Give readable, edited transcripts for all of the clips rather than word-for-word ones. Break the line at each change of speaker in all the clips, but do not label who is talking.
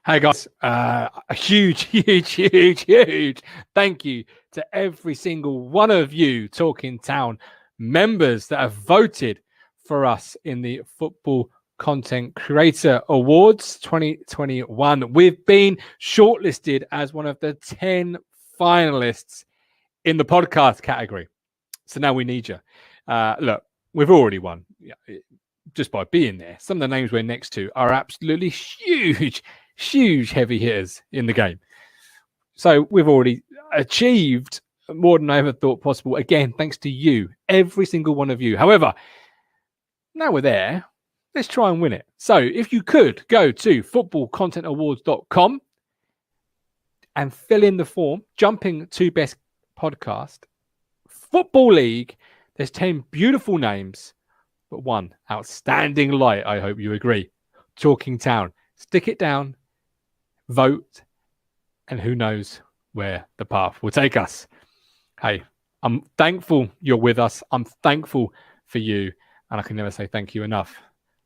Hey guys, a huge thank you to every single one of you Talking Town members that have voted for us in the Football Content Creator Awards 2021. We've been shortlisted as one of the 10 finalists in the podcast category. So now we need you. Look, we've already won just by being there. Some of the names we're next to are absolutely huge heavy hitters in the game. So we've already achieved more than I ever thought possible. Again, thanks to you, every single one of you. However, now we're there, let's try and win it. So if you could go to footballcontentawards.com and fill in the form, jumping to best podcast, Football League, there's 10 beautiful names, but one outstanding light, I hope you agree. Talking Town. Stick it down, vote, and who knows where the path will take us. Hey, I'm thankful you're with us. I'm thankful for you. And I can never say thank you enough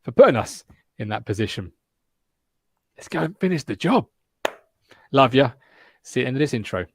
for putting us in that position. Let's go and finish the job. Love you. See you at the end of this intro.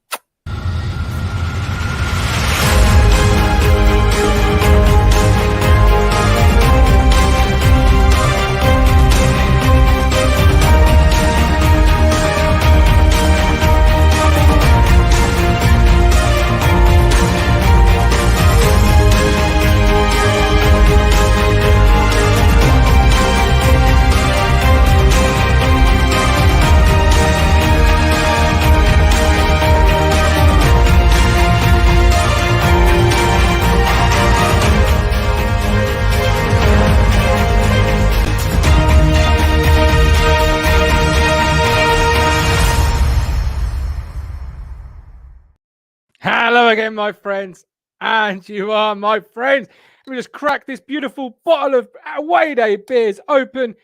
Hello again, my friends, and you are my friends. Let me just crack this beautiful bottle of away day beers open.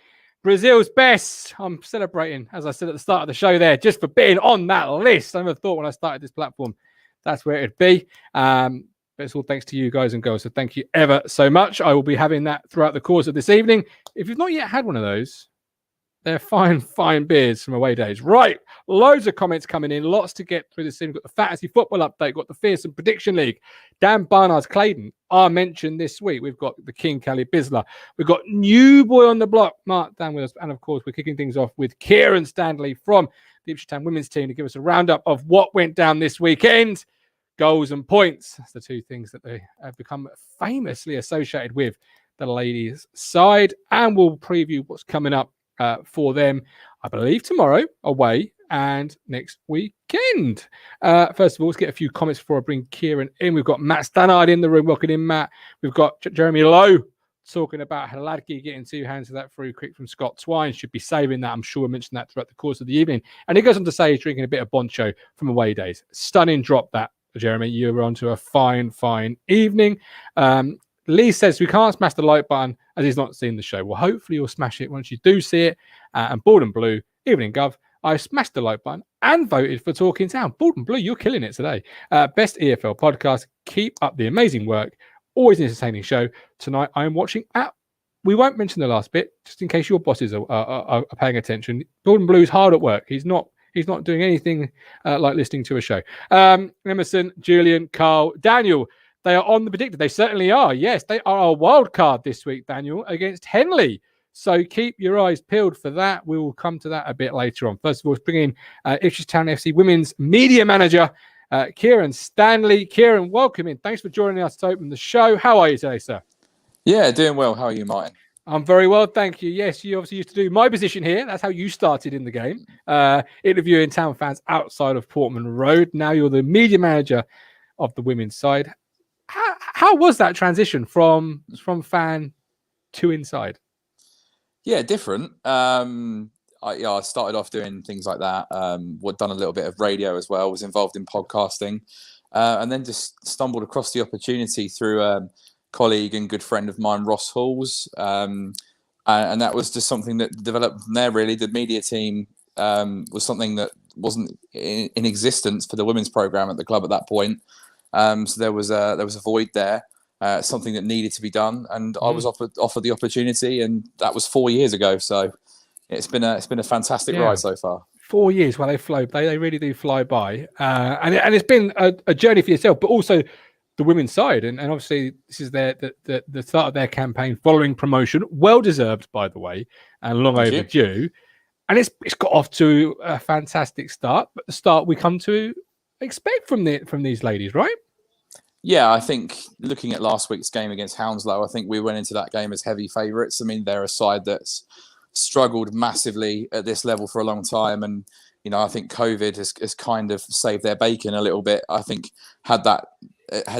Brazil's best. I'm celebrating, as I said at the start of the show there, just for being on that list. I never thought when I started this platform that's where it'd be. But it's all thanks to you guys and girls. So thank you ever so much. I will be having that throughout the course of this evening. If you've not yet had one of those, they're fine beers from away days. Right. Loads of comments coming in. Lots to get through this. We've got the fantasy football update. Got the fearsome prediction league. Dan Barnard's Claydon are mentioned this week. We've got the King Kally Bisla. We've got new boy on the block, Mark Dan with us. And of course, we're kicking things off with Kieran Stanley from the Ipswich Town women's team to give us a roundup of what went down this weekend. Goals and points. That's the two things that they have become famously associated with the ladies' side. And we'll preview what's coming up for them, I believe, tomorrow away and next weekend. First of all, let's get a few comments before I bring Kieran in. We've got Matt Stannard in the room. Welcome in, Matt. We've got Jeremy Lowe talking about Haladki getting two hands of that free kick from Scott Twine. Should be saving that. I'm sure we'll mention that throughout the course of the evening. And he goes on to say he's drinking a bit of Boncho from away days. Stunning drop that, Jeremy. You were on to a fine evening. Lee says we can't smash the like button as he's not seen the show. Well, hopefully you'll smash it once you do see it. And Bald and Blue, Evening Gov, I smashed the like button and voted for Talking Town. Bald and Blue, you're killing it today. Best EFL podcast. Keep up the amazing work. Always an entertaining show. Tonight I am watching we won't mention the last bit, just in case your bosses are paying attention. Bald and Blue's hard at work. He's not doing anything like listening to a show. Emerson, Julian, Carl, Daniel, they are on the predictor. They certainly are. Yes, they are a wild card this week, Daniel, against Henley. So keep your eyes peeled for that. We will come to that a bit later on. First of all, let's bring in Ipswich Town FC Women's Media Manager, Kieran Stanley. Kieran, welcome in. Thanks for joining us to open the show. How are you today, sir?
Yeah, doing well. How are you, Martin?
I'm very well, thank you. Yes, you obviously used to do my position here. That's how you started in the game, interviewing town fans outside of Portman Road. Now you're the media manager of the women's side. How was that transition from fan to inside?
Yeah, different. I started off doing things like that. Done a little bit of radio as well. Was involved in podcasting, and then just stumbled across the opportunity through a colleague and good friend of mine, Ross Halls, and that was just something that developed from there. Really, the media team was something that wasn't in existence for the women's program at the club at that point. So there was a void there, something that needed to be done, and I was offered the opportunity, and that was 4 years ago. So it's been a fantastic ride so far.
4 years, well, they flow. They really do fly by. And it's been a journey for yourself, but also the women's side. And obviously, this is the start of their campaign following promotion. Well deserved, by the way, and long
Thank you.
overdue. And it's got off to a fantastic start. But the start we come to expect from these ladies, right?
Yeah, I think looking at last week's game against Hounslow, I think we went into that game as heavy favourites. I mean, they're a side that's struggled massively at this level for a long time. And, you know, I think COVID has kind of saved their bacon a little bit. I think had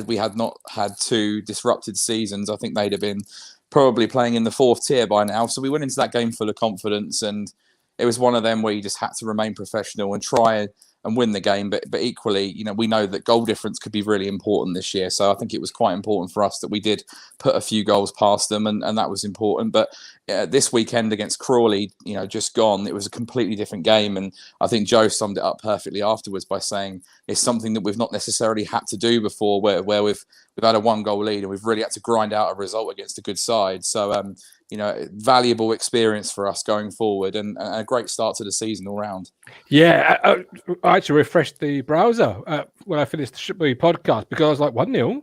we had not had 2 disrupted seasons, I think they'd have been probably playing in the 4th tier by now. So we went into that game full of confidence, and it was one of them where you just had to remain professional and try and win the game. But equally, you know, we know that goal difference could be really important this year. So I think it was quite important for us that we did put a few goals past them, and that was important. But this weekend against Crawley, you know, just gone, it was a completely different game. And I think Joe summed it up perfectly afterwards by saying it's something that we've not necessarily had to do before, where we've had a 1-goal lead and we've really had to grind out a result against a good side. So, you know, valuable experience for us going forward, and a great start to the season all round.
Yeah, I actually refreshed the browser when I finished the podcast because I was like 1-0.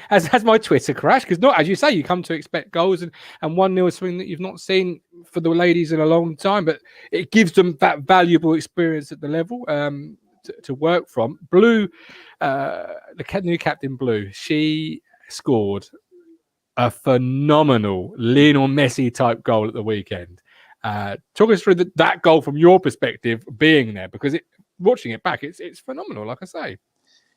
Has my Twitter crashed? Because not, as you say, you come to expect goals, and 1-0 is something that you've not seen for the ladies in a long time, but it gives them that valuable experience at the level to work from. Blue, the new captain Blue, she scored a phenomenal Lionel Messi type goal at the weekend. Talk us through that goal from your perspective, being there, because watching it back, it's phenomenal. Like I say,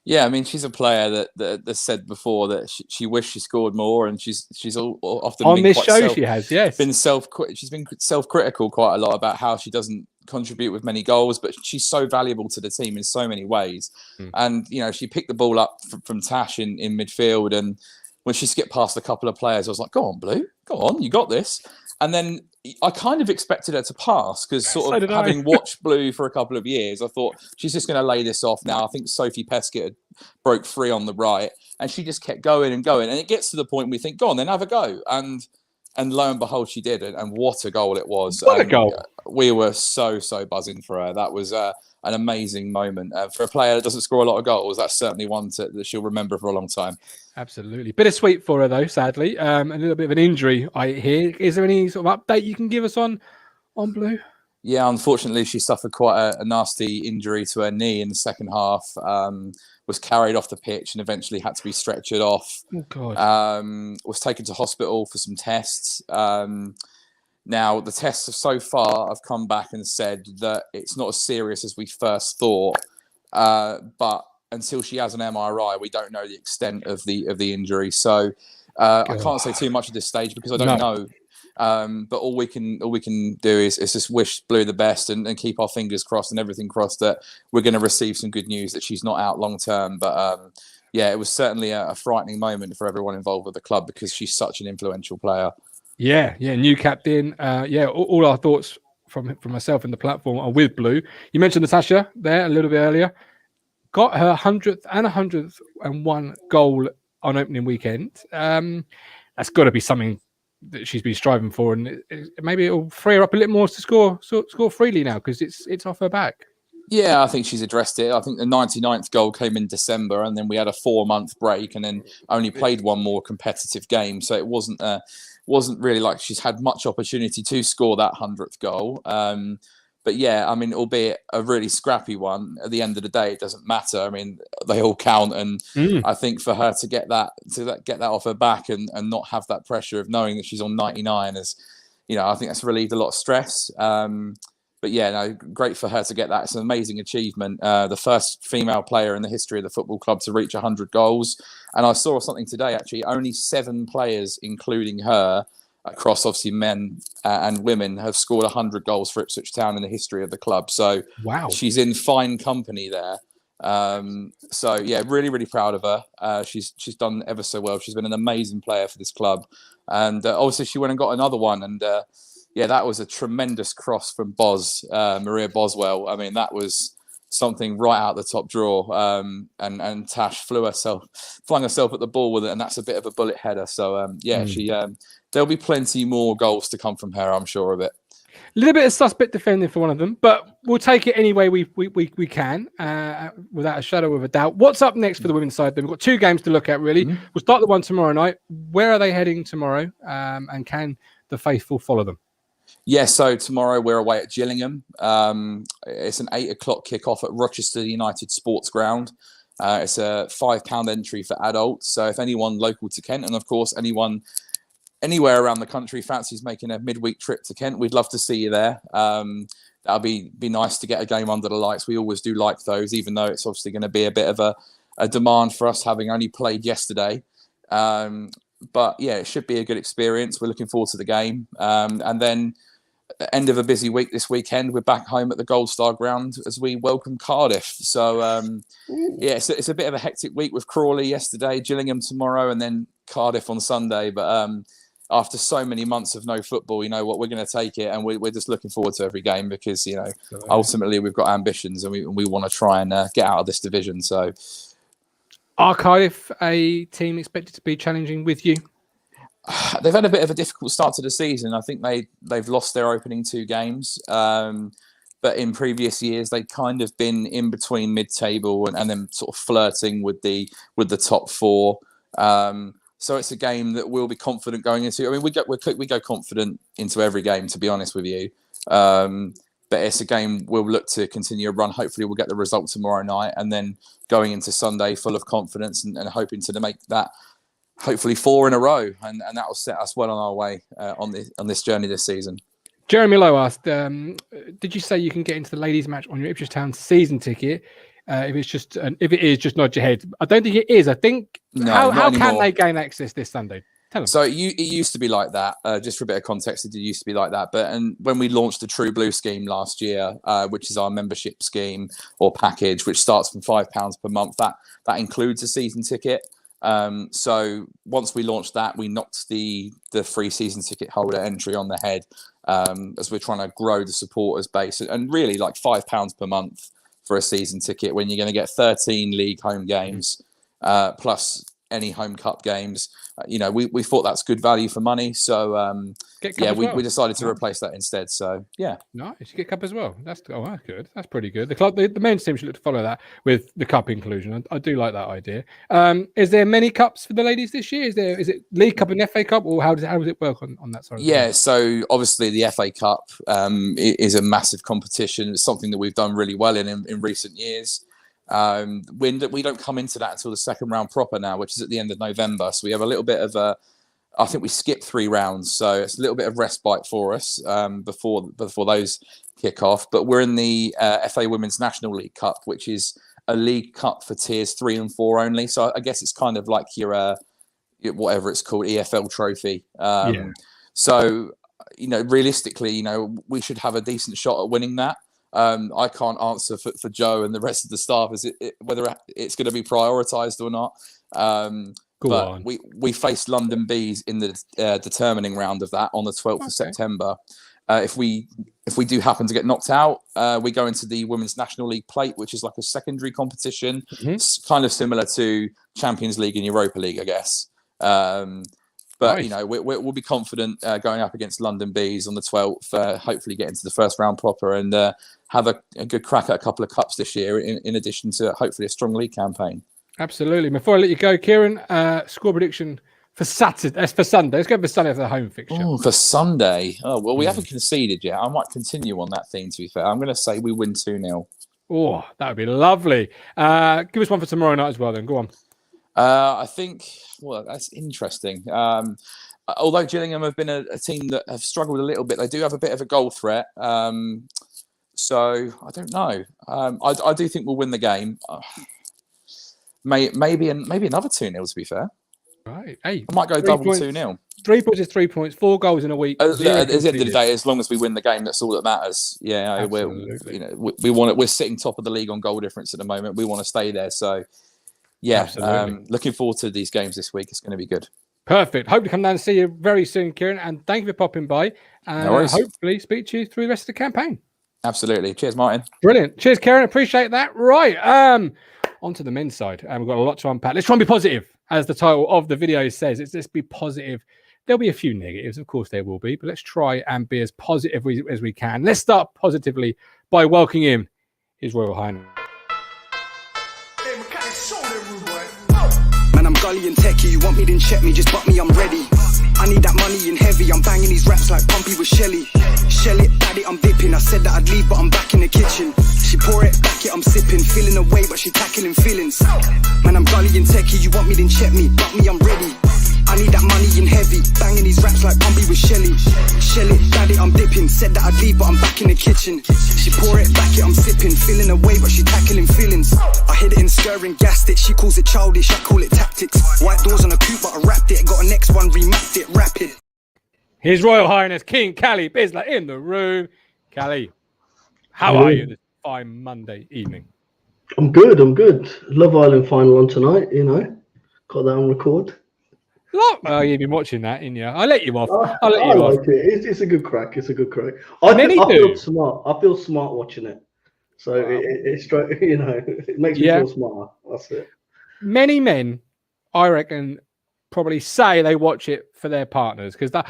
yeah, I mean, she's a player that said before that she wished she scored more, and she's often
on
been
this
quite
show she has, yes,
she's been self-critical quite a lot about how she doesn't contribute with many goals, but she's so valuable to the team in so many ways. And you know, she picked the ball up from Tash in midfield, and when she skipped past a couple of players, I was like, go on, Blue, go on, you got this. And then I kind of expected her to pass because sort of having watched Blue for a couple of years, I thought she's just going to lay this off now. I think Sophie Peskett broke free on the right, and she just kept going and going. And it gets to the point we think, go on, then have a go. And lo and behold, she did. And what a goal it was.
What a goal.
We were so buzzing for her. That was an amazing moment. For a player that doesn't score a lot of goals, that's certainly one that she'll remember for a long time.
Absolutely. Bittersweet for her, though, sadly. A little bit of an injury, I hear. Is there any sort of update you can give us on Blue?
Yeah, unfortunately, she suffered quite a nasty injury to her knee in the second half. Was carried off the pitch and eventually had to be stretchered off.
Oh, God.
Was taken to hospital for some tests. Now, the tests so far have come back and said that it's not as serious as we first thought. But until she has an MRI, we don't know the extent of the injury. So I can't say too much at this stage because I don't know. But all we can do is just wish Blue the best and keep our fingers crossed and everything crossed that we're going to receive some good news that she's not out long term. But yeah, it was certainly a frightening moment for everyone involved with the club because she's such an influential player. Yeah,
new captain. All our thoughts from myself and the platform are with Blue. You mentioned Natasha there a little bit earlier. Got her 100th and 101 goal on opening weekend. That's got to be something that she's been striving for, and maybe it'll free her up a little more to score freely now because it's off her back.
Yeah, I think she's addressed it. I think the 99th goal came in December, and then we had a 4-month break, and then only played one more competitive game. So it wasn't really like she's had much opportunity to score that 100th goal. But yeah, I mean, albeit a really scrappy one, at the end of the day, it doesn't matter. I mean, they all count, and I think for her to get that off her back and not have that pressure of knowing that she's on 99 is, you know, I think that's relieved a lot of stress. But yeah, no, great for her to get that. It's an amazing achievement. The first female player in the history of the football club to reach 100 goals. And I saw something today, actually, only 7 players, including her, across obviously men and women, have scored 100 goals for Ipswich Town in the history of the club. So wow, she's in fine company there. So yeah, really, really proud of her. She's done ever so well. She's been an amazing player for this club. And obviously she went and got another one. And yeah, that was a tremendous cross from Maria Boswell. I mean, that was something right out the top drawer. And Tash flung herself at the ball with it, and that's a bit of a bullet header. So yeah, there'll be plenty more goals to come from her, I'm sure of it.
A little bit of suspect defending for one of them, but we'll take it any way we can, without a shadow of a doubt. What's up next for the women's side? Then we've got 2 games to look at, really. We'll start the one tomorrow night. Where are they heading tomorrow? And can the faithful follow them?
Yeah, so tomorrow we're away at Gillingham. It's an 8 o'clock kickoff at Rochester United Sports Ground. It's a £5 entry for adults. So if anyone local to Kent, and of course anyone anywhere around the country fancies making a midweek trip to Kent, we'd love to see you there. That'll be nice to get a game under the lights. We always do like those, even though it's obviously going to be a bit of a demand for us, having only played yesterday. But yeah, it should be a good experience. We're looking forward to the game. And then end of a busy week this weekend, we're back home at the Gold Star Ground as we welcome Cardiff. So yeah, it's a bit of a hectic week with Crawley yesterday, Gillingham tomorrow, and then Cardiff on Sunday. But after so many months of no football, you know what, we're going to take it, and we're just looking forward to every game because, you know, ultimately we've got ambitions and we want to try and get out of this division. So,
are Cardiff a team expected to be challenging with you?
They've had a bit of a difficult start to the season. I think they've lost their opening 2 games. But in previous years, they've kind of been in between mid-table and then sort of flirting with the top 4. So it's a game that we'll be confident going into. I mean, we go confident into every game, to be honest with you. But it's a game we'll look to continue a run. Hopefully, we'll get the result tomorrow night, and then going into Sunday full of confidence and hoping to make that hopefully 4 in a row, and that will set us well on our way on this journey this season.
Jeremy Lowe asked, did you say you can get into the ladies' match on your Ipswich Town season ticket? If it is, just nod your head. I don't think it is. I think how can they gain access this Sunday? Tell them.
So it used to be like that. Just for a bit of context, it used to be like that. But when we launched the True Blue scheme last year, which is our membership scheme or package, which starts from £5 per month, that includes a season ticket. So once we launched that, we knocked the free season ticket holder entry on the head, as we're trying to grow the supporters base, and really like £5 per month for a season ticket when you're going to get 13 league home games, plus any home cup games. You know, we thought that's good value for money. So, we decided to replace that instead. So, yeah.
Nice. You get cup as well. That's good. That's pretty good. The men's team should look to follow that with the cup inclusion. I do like that idea. Is there many cups for the ladies this year? Is it League Cup and FA Cup, or how does it work on that side?
Yeah, so obviously the FA Cup is a massive competition. It's something that we've done really well in recent years. We don't come into that until the second round proper now, which is at the end of November. So we have a little bit of I think we skipped 3 rounds, so it's a little bit of respite for us before those kick off. But we're in the FA Women's National League Cup, which is a league cup for tiers 3 and 4 only. So I guess it's kind of like your whatever it's called, EFL trophy. So, you know, realistically, you know, we should have a decent shot at winning that. I can't answer for Joe and the rest of the staff whether it's going to be prioritised or not. But we face London Bees in the determining round of that on the 12th of September. If we do happen to get knocked out, we go into the Women's National League Plate, which is like a secondary competition. It's kind of similar to Champions League and Europa League, I guess. But, you know, we'll be confident going up against London Bees on the 12th, hopefully get into the first round proper and have a good crack at a couple of cups this year, in addition to hopefully a strong league campaign. Absolutely.
Before I let you go, Kieran, score prediction for Saturday. For Sunday. Let's go for Sunday for the home fixture.
Oh, for Sunday. Oh, well, we haven't conceded yet. I might continue on that theme, to be fair. I'm going to say we win 2-0.
Oh, that would be lovely. Give us one for tomorrow night as well, then. Go on.
I think, well, that's interesting. Although Gillingham have been a team that have struggled a little bit, they do have a bit of a goal threat. So I don't know. I do think we'll win the game. Maybe another 2-0, to be fair.
Right. Hey,
I might go double 2-0.
3 points is 3 points. 4 goals in a week.
At the end of the day, as long as we win the game, that's all that matters. Yeah, we're sitting top of the league on goal difference at the moment. We want to stay there. So, yeah, looking forward to these games this week. It's going to be good.
Perfect. Hope to come down and see you very soon, Kieran. And thank you for popping by. And hopefully speak to you through the rest of the campaign.
Absolutely. Cheers, Martin.
Brilliant. Cheers, Kieran. Appreciate that. Right. On to the men's side. We've got a lot to unpack. Let's try and be positive, as the title of the video says. Let's be positive There'll be a few negatives, of course there will be, but let's try and be as positive as we can. Let's start positively by welcoming him, His Royal Highness.
Man, I'm gully and techie. You want me, then check me, just butt me, I'm ready. I need that money in heavy. I'm banging these raps like Pumpy with Shelly. Shell it, daddy, I'm dipping. I said that I'd leave, but I'm back in the kitchen. She pour it, back it, I'm sipping. Feeling away, but she tackling feelings. Man, I'm gully and techie. You want me, then check me, butt me, I'm ready. I need that money in heavy. Banging these raps like Pumpy with Shelly. Shell it, daddy, I'm dipping. Said that I'd leave, but I'm back in the kitchen. She pour it, back it, I'm sipping. Feeling away, but she tackling feelings. I hit it in stirring, gassed it. She calls it childish, I call it tactics. White doors on a coupe, but I wrapped it. Got a next one, remapped it, rapid.
His Royal Highness King Kally Bisla in the room. Kally, how are you this fine Monday evening?
I'm good. Love Island final on tonight, Got that on record.
Oh, you've been watching that, in you? I'll let you off.
I like it. It's a good crack. I feel smart. I feel smart watching it. So it's straight, it makes me feel smarter. That's it.
Many men, I reckon, probably say they watch it for their partners because the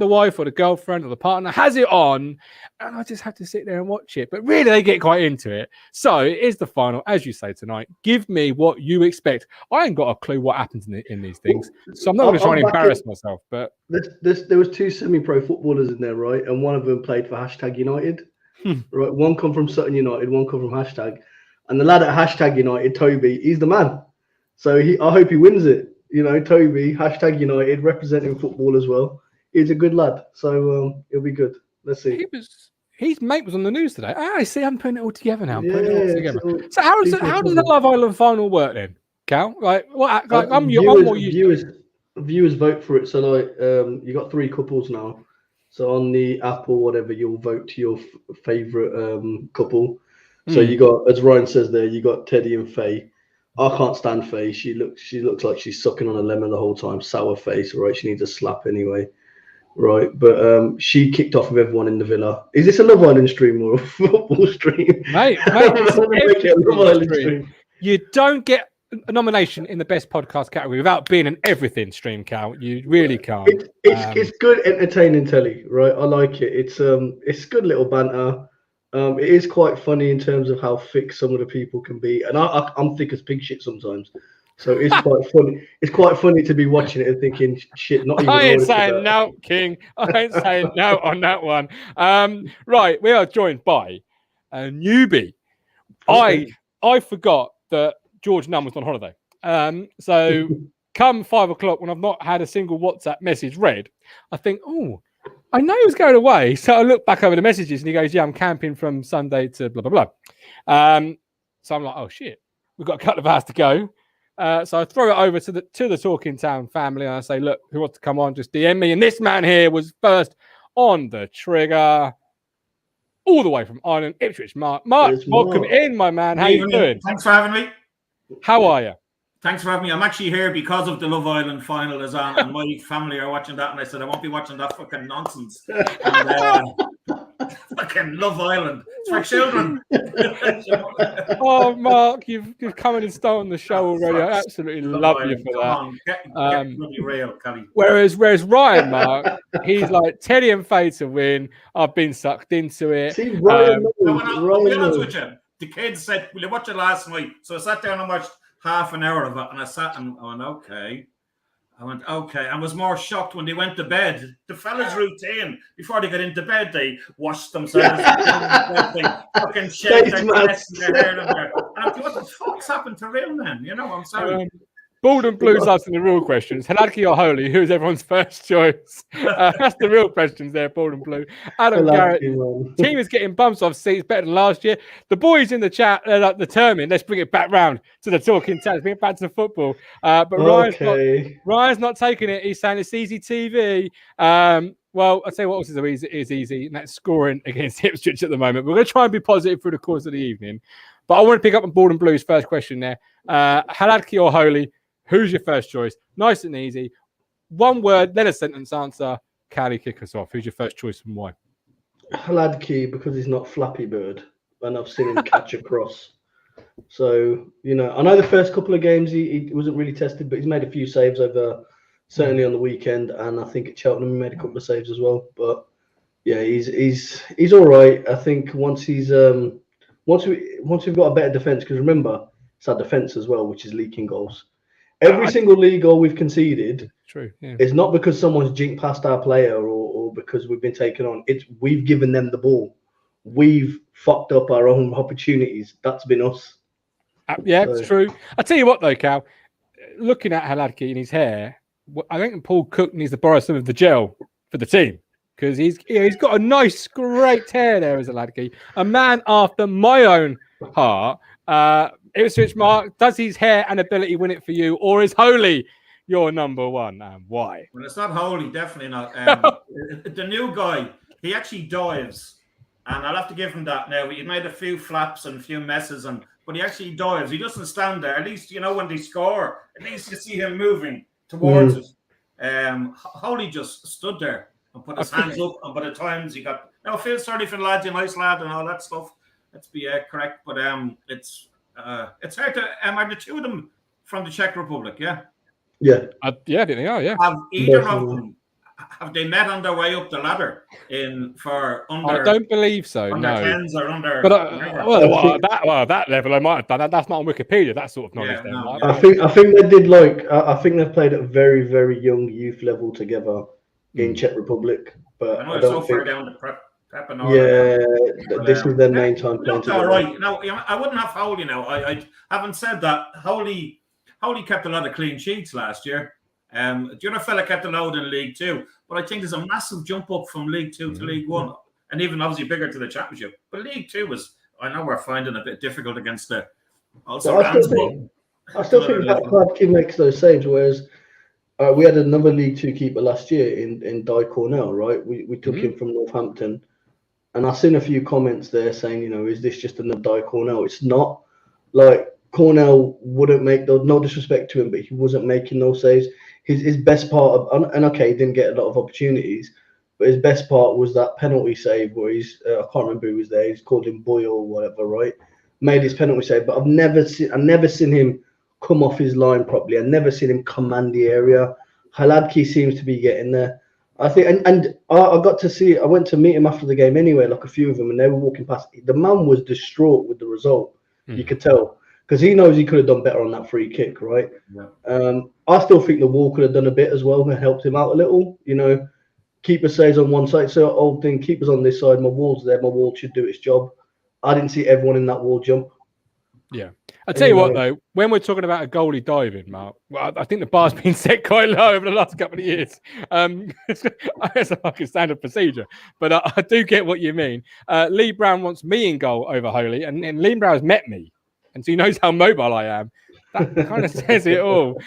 wife or the girlfriend or the partner has it on, and I just have to sit there and watch it. But really, they get quite into it. So it is the final, as you say tonight. Give me what you expect. I ain't got a clue what happens in these things, so I'm not going to try and embarrass myself. But
there was two semi-pro footballers in there, right? And one of them played for #United. Right, one come from Sutton United, one come from #. And the lad at #United, Toby, he's the man. So I hope he wins it. Toby, #United, representing football as well. He's a good lad. So it'll be good. Let's see.
His mate was on the news today. I see. I'm putting it all together now. So how does the Love Island final work then, Cal?
Viewers vote for it. So you got 3 couples now. So on the app or whatever, you'll vote to your favorite couple. So you got, as Ryan says there, you got Teddy and Faye. I can't stand Faye. She looks like she's sucking on a lemon the whole time. Sour face, right? She needs a slap anyway, right? But she kicked off with everyone in the villa. Is this a Love Island stream or a football stream?
Mate, you don't get a nomination in the best podcast category without being an everything stream, Cal. You really can't.
It's good, entertaining telly, right? I like it. It's good little banter. It is quite funny in terms of how thick some of the people can be, and I'm thick as pig shit sometimes. So it's quite funny. It's quite funny to be watching it and thinking, shit. Not even.
I ain't saying no, King. I ain't saying no on that one. Right, we are joined by a newbie. Okay. I forgot that George Nunn was on holiday. So come 5 o'clock when I've not had a single WhatsApp message read, I think, I know he was going away. So I look back over the messages and he goes, yeah, I'm camping from Sunday to blah, blah, blah. So I'm like, oh, shit, we've got a couple of hours to go. So I throw it over to the Talking Town family and I say, look, who wants to come on? Just DM me. And this man here was first on the trigger all the way from Ireland, Ipswich. Mark, welcome in, my man. How you doing?
Thanks for having me.
How are you?
Thanks for having me. I'm actually here because of the Love Island final is on, and my family are watching that, and I said I won't be watching that fucking nonsense. And, fucking Love Island. It's for children.
Oh, Mark, you've come in and stolen the show already. I absolutely love you for that.
Get bloody real, Kally.
Whereas Ryan, Mark, he's like Teddy and Faye to win. I've been sucked into it.
See, Ryan
I'll be honest with you. The kids said, will you watch it last night? So I sat down and watched half an hour of it, and I sat and I went, okay. I was more shocked when they went to bed. The fellas' routine before they got into bed, they washed themselves, fucking shaved their chest and their hair. And I'm like, what the fuck's happened to real men? I'm sorry.
Bald and Blue's asking the real questions. Haladki or Holy? Who's everyone's first choice? That's the real questions there, Bald and Blue. Adam Garrett, team is getting bumps off seats better than last year. The boys in the chat are like determined. Let's bring it back round to the Talking Town. Bring it back to the football. But Ryan's not taking it. He's saying it's easy TV. Well, I'll tell you what else is easy, and that's scoring against Ipswich at the moment. We're going to try and be positive through the course of the evening. But I want to pick up on Bald and Blue's first question there. Haladki or Holy? Who's your first choice? Nice and easy. One word, then a sentence answer. Kally, kick us off. Who's your first choice and why?
Haladki, because he's not Flappy Bird, and I've seen him catch a cross. So, I know the first couple of games he wasn't really tested, but he's made a few saves over certainly on the weekend, and I think at Cheltenham he made a couple of saves as well. But yeah, he's all right. I think once we've got a better defence, because remember it's our defence as well, which is leaking goals. Every single league goal we've conceded,
true, yeah.
It's not because someone's jinked past our player or because we've been taken on. It's we've given them the ball. We've fucked up our own opportunities. That's been us.
Yeah, it's true. I tell you what, though, Cal, looking at Haladki and his hair, I think Paul Cook needs to borrow some of the gel for the team because he's got a nice, great hair there as Haladki, a man after my own heart. Ipswich, Mark, does his hair and ability win it for you, or is Holy your number one, and why?
Well, it's not Holy, definitely not. The new guy, he actually dives, and I'll have to give him that now. He made a few flaps and a few messes, but he actually dives. He doesn't stand there. At least, you know, when they score, at least you see him moving towards it. Holy just stood there and put his hands up, and by the times he got... Now, I feel sorry for the lads, a nice lad and all that stuff. Let's be correct, but it's hard to... are the two of them from the Czech Republic, yeah?
Yeah.
Yeah, I think they are, yeah.
Have either of them, have they met on their way up the ladder for under...
I don't believe so,
under
no.
10s or under...
But that level I might have done. That's not on Wikipedia, that sort of knowledge.
Yeah, no,
I think they did I think they've played at a very, very young youth level together in Czech Republic. But
I know
I
it's
don't
so
think...
far down the prep and all
that. This is their main time playing
looked
together.
all right. No, I wouldn't have Holy now. I haven't said that. Holy kept a lot of clean sheets last year. The other fella kept a load in League Two, but I think there's a massive jump up from League Two to League One, and even obviously bigger to the Championship. But League Two was, I know we're finding a bit difficult against the also.
I still think that Haladki makes those saves, whereas we had another League Two keeper last year in Di Cornell, right? We took him from Northampton, and I've seen a few comments there saying, you know, is this just another Di Cornell? It's not. Like, Cornell wouldn't make those, no disrespect to him, but he wasn't making those saves. His best part of, and okay, he didn't get a lot of opportunities, but his best part was that penalty save where I can't remember who was there. He's called him Boyle or whatever, right? Made his penalty save, but I've never seen him come off his line properly. I've never seen him command the area. Haladki seems to be getting there. I think, and I got to see. I went to meet him after the game anyway, like a few of them, and they were walking past. The man was distraught with the result. You could tell. Because he knows he could have done better on that free kick, right? Yeah. I still think the wall could have done a bit as well and helped him out a little. You know, keeper stays on one side. So old thing, keeper's on this side. My wall's there. My wall should do its job. I didn't see everyone in that wall jump.
Yeah. I tell you what, though, when we're talking about a goalie diving, Mark, well, I think the bar's been set quite low over the last couple of years. It's a fucking standard procedure, but I do get what you mean. Lee Brown wants me in goal over Holy, and Lee Brown has met me. And so he knows how mobile I am. That kind of says it all.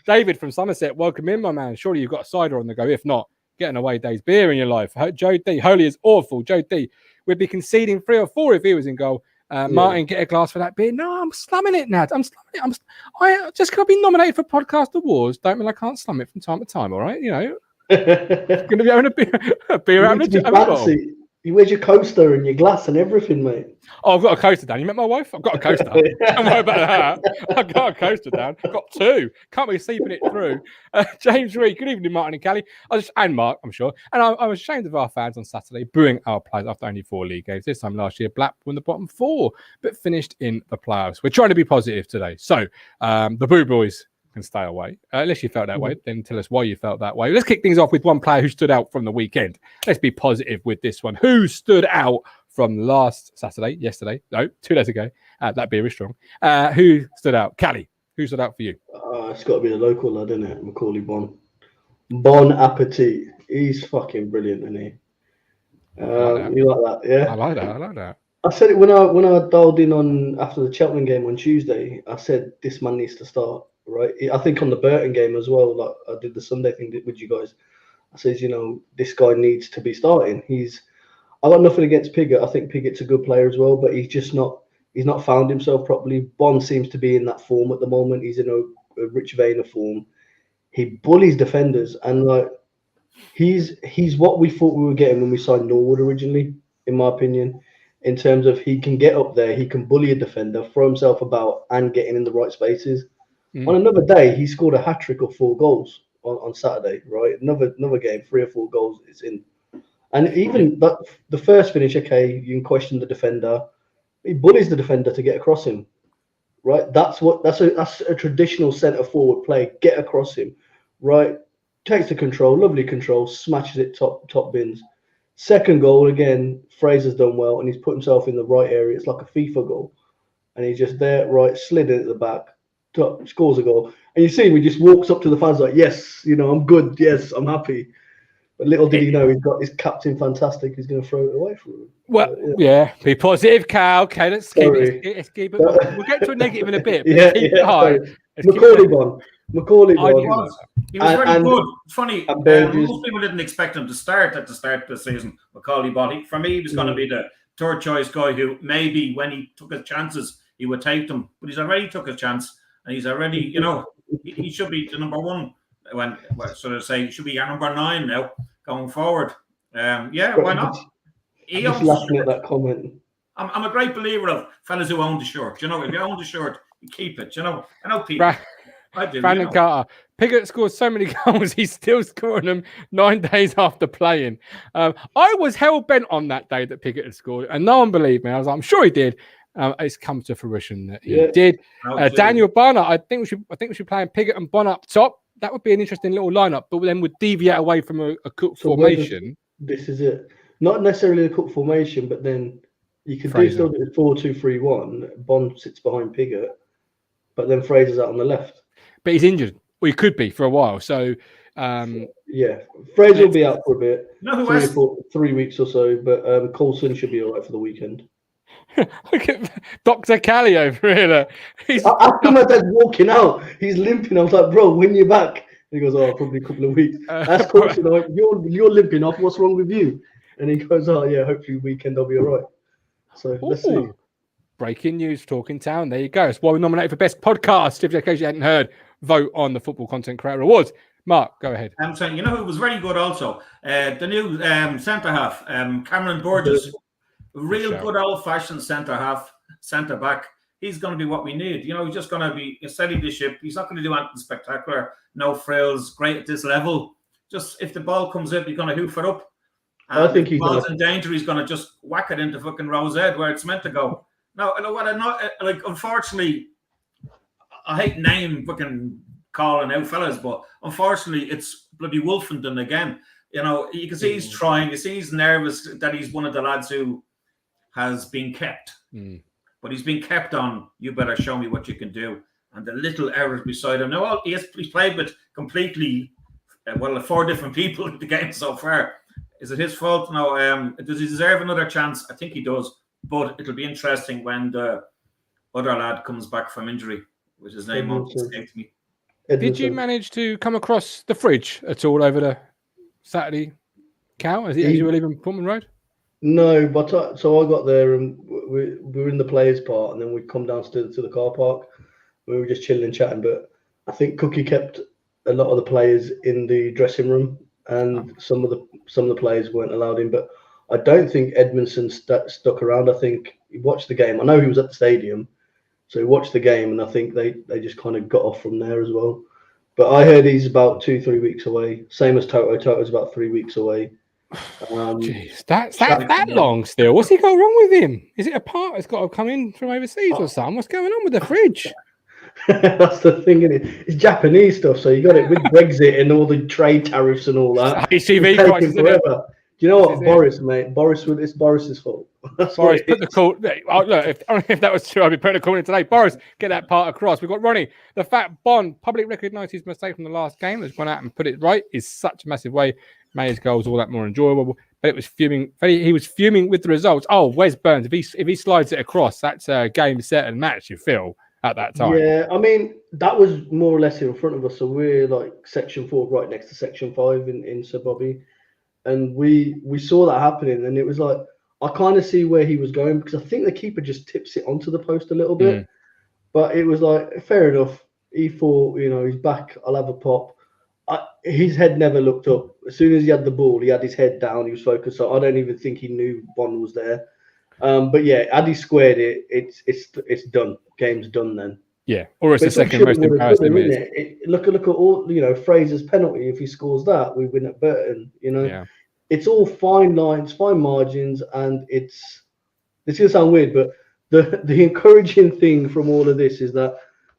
David from Somerset, welcome in, my man. Surely you've got a cider on the go. If not, get an away day's beer in your life. Joe D, Holy is awful. Joe D, we'd be conceding 3 or 4 if he was in goal. Martin, get a glass for that beer. No, I'm slumming it, Nad. I'm slumming it. I just got to be nominated for podcast awards. Don't mean I can't slum it from time to time, all right? You know, going to be having a beer out of a
Where's your coaster and your glass and everything, mate?
Oh, I've got a coaster down. You met my wife? I've got a coaster. Don't worry about that. I've got a coaster down. I've got 2. Can't be sleeping it through. James Reed, good evening, Martin and Kally. And Mark, I'm sure. And I was ashamed of our fans on Saturday booing our players after only 4 league games. This time last year, Black won the bottom 4, but finished in the playoffs. We're trying to be positive today. So the Boo Boys can stay away. Unless you felt that way, then tell us why you felt that way. Let's kick things off with one player who stood out from the weekend. Let's be positive with this one. Who stood out from last Saturday, yesterday? No, 2 days ago. That beer is strong. Who stood out? Kally, who stood out for you?
It's got to be the local lad, isn't it? Macaulay Bon. Bon Appetit. He's fucking brilliant, isn't he? You like that, yeah?
I like that.
I said it when I dialed in on after the Cheltenham game on Tuesday. I said this man needs to start. Right, I think on the Burton game as well. Like I did the Sunday thing with you guys. I said, you know, this guy needs to be starting. I got nothing against Piggott. I think Piggott's a good player as well, but he's just not. He's not found himself properly. Bond seems to be in that form at the moment. He's in a rich vein of form. He bullies defenders, and like he's what we thought we were getting when we signed Norwood originally, in my opinion. In terms of he can get up there, he can bully a defender, throw himself about, and get in the right spaces. On another day, he scored a hat-trick of 4 goals on Saturday, right? Another game, 3 or 4 goals, it's in. And even the first finish, okay, you can question the defender. He bullies the defender to get across him, right? That's a traditional centre forward play. Get across him, right? Takes the control, lovely control, smashes it top bins. Second goal again, Fraser's done well, and he's put himself in the right area. It's like a FIFA goal, and he's just there, right, slid it at the back, scores a goal, and you see him, he just walks up to the fans like, yes, I'm good, yes, I'm happy. But little did he know he's got his captain fantastic. He's going to throw it away from him.
Well, yeah, be positive, Cal. Okay, let's keep it. We'll get to a negative in a bit. Keep it high.
Macaulay Bond. He was
very good. It's funny. Most people didn't expect him to start at the start of the season. Macaulay Bond. For me, he was going to be the third choice guy who maybe when he took his chances, he would take them. But he's already took his chance, and he's already, he should be the number one. He should be our number 9 now going forward. Why not?
I'm just laughing at that comment.
I'm a great believer of fellas who own the shirt. If you own the shirt, you keep it. I know people. I do.
Brandon Carter. Pickett scored so many goals, he's still scoring them 9 days after playing. I was hell bent on that day that Pickett had scored, and no one believed me. I was like, I'm sure he did. It's come to fruition that he did. Daniel Bonner. I think we should play Pickett and Bonner up top. That would be an interesting little lineup, but then would deviate away from a Cook formation.
This is it. Not necessarily a Cook formation, but then you could still do it 4-2-3-1. Bond sits behind Pickett, but then Fraser's out on the left.
But he's injured. Well, he could be for a while. So,
Fraser will be out for a bit. 3 weeks or so, but Coulson should be all right for the weekend.
Look at Dr. Kally over here.
After my dad's walking out, he's limping. I was like, bro, when you're back? He goes, probably a couple of weeks. That's Coulson. You're limping off. What's wrong with you? And he goes, hopefully weekend I'll be all right. So let's see.
Breaking news, Talking Town. There you go. It's why we're nominated for Best Podcast. If in case you hadn't heard, vote on the Football Content Creator Awards. Mark, go ahead.
I'm saying, who was very good also? The new centre-half, Cameron Burgess. Real good old-fashioned centre-half, centre-back. He's going to be what we need. He's just going to be steady the ship. He's not going to do anything spectacular. No frills. Great at this level. Just if the ball comes up, he's going to hoof it up. And I think if the ball's in danger, he's going to just whack it into fucking Rose Ed where it's meant to go. Now, unfortunately, I hate name fucking calling out fellas, but unfortunately, it's bloody Wolfenden again. You can see he's trying. You see he's nervous that he's one of the lads who has been kept. But he's been kept on, you better show me what you can do. And the little errors beside him. Now, he's played with completely, 4 different people in the game so far. Is it his fault? No. Does he deserve another chance? I think he does. But it'll be interesting when the other lad comes back from injury, with his name on escaped me.
Did you manage to come across the fridge at all over the Saturday, Cal, as you were leaving Portman Road?
No, but so I got there and we were in the players' part, and then we'd come downstairs to the car park. We were just chilling and chatting, but I think Cookie kept a lot of the players in the dressing room, and some of the players weren't allowed in. But I don't think Edmondson stuck around. I think he watched the game. I know he was at the stadium, so he watched the game, and I think they just kind of got off from there as well. But I heard he's about 2-3 weeks away. Same as Toto. Toto's about 3 weeks away.
Jeez, that's that long still. What's he got wrong with him? Is it a part that's got to come in from overseas or something? What's going on with the fridge?
That's the thing, isn't it? It's Japanese stuff, so you got it with Brexit and all the trade tariffs and all that.
HCV
crisis forever. Do you know what, Boris, mate? It's Boris's fault.
Boris, put the call. Look, if that was true, I'd be putting a call in today. Boris, get that part across. We've got Ronnie. The fact Bond public recognised his mistake from the last game, has gone out and put it right, is such a massive way. Made his goals all that more enjoyable. But it was fuming. He was fuming with the results. Oh, Wes Burns, if he slides it across, that's a game, set, and match. You feel at that time.
Yeah, I mean that was more or less in front of us. So we're like section 4, right next to section 5 in Sir Bobby. And we saw that happening, and it was like, I kind of see where he was going, because I think the keeper just tips it onto the post a little bit. But it was like, fair enough. He thought, he's back, I'll have a pop. His head never looked up. As soon as he had the ball, he had his head down, he was focused. So I don't even think he knew Bond was there. But yeah, had he squared it, it's done. Game's done then.
Yeah, or it's
But
the second most embarrassing minutes.
Look at all, Fraser's penalty. If he scores that, we win at Burton.
Yeah.
It's all fine lines, fine margins, and it's going to sound weird, but the encouraging thing from all of this is that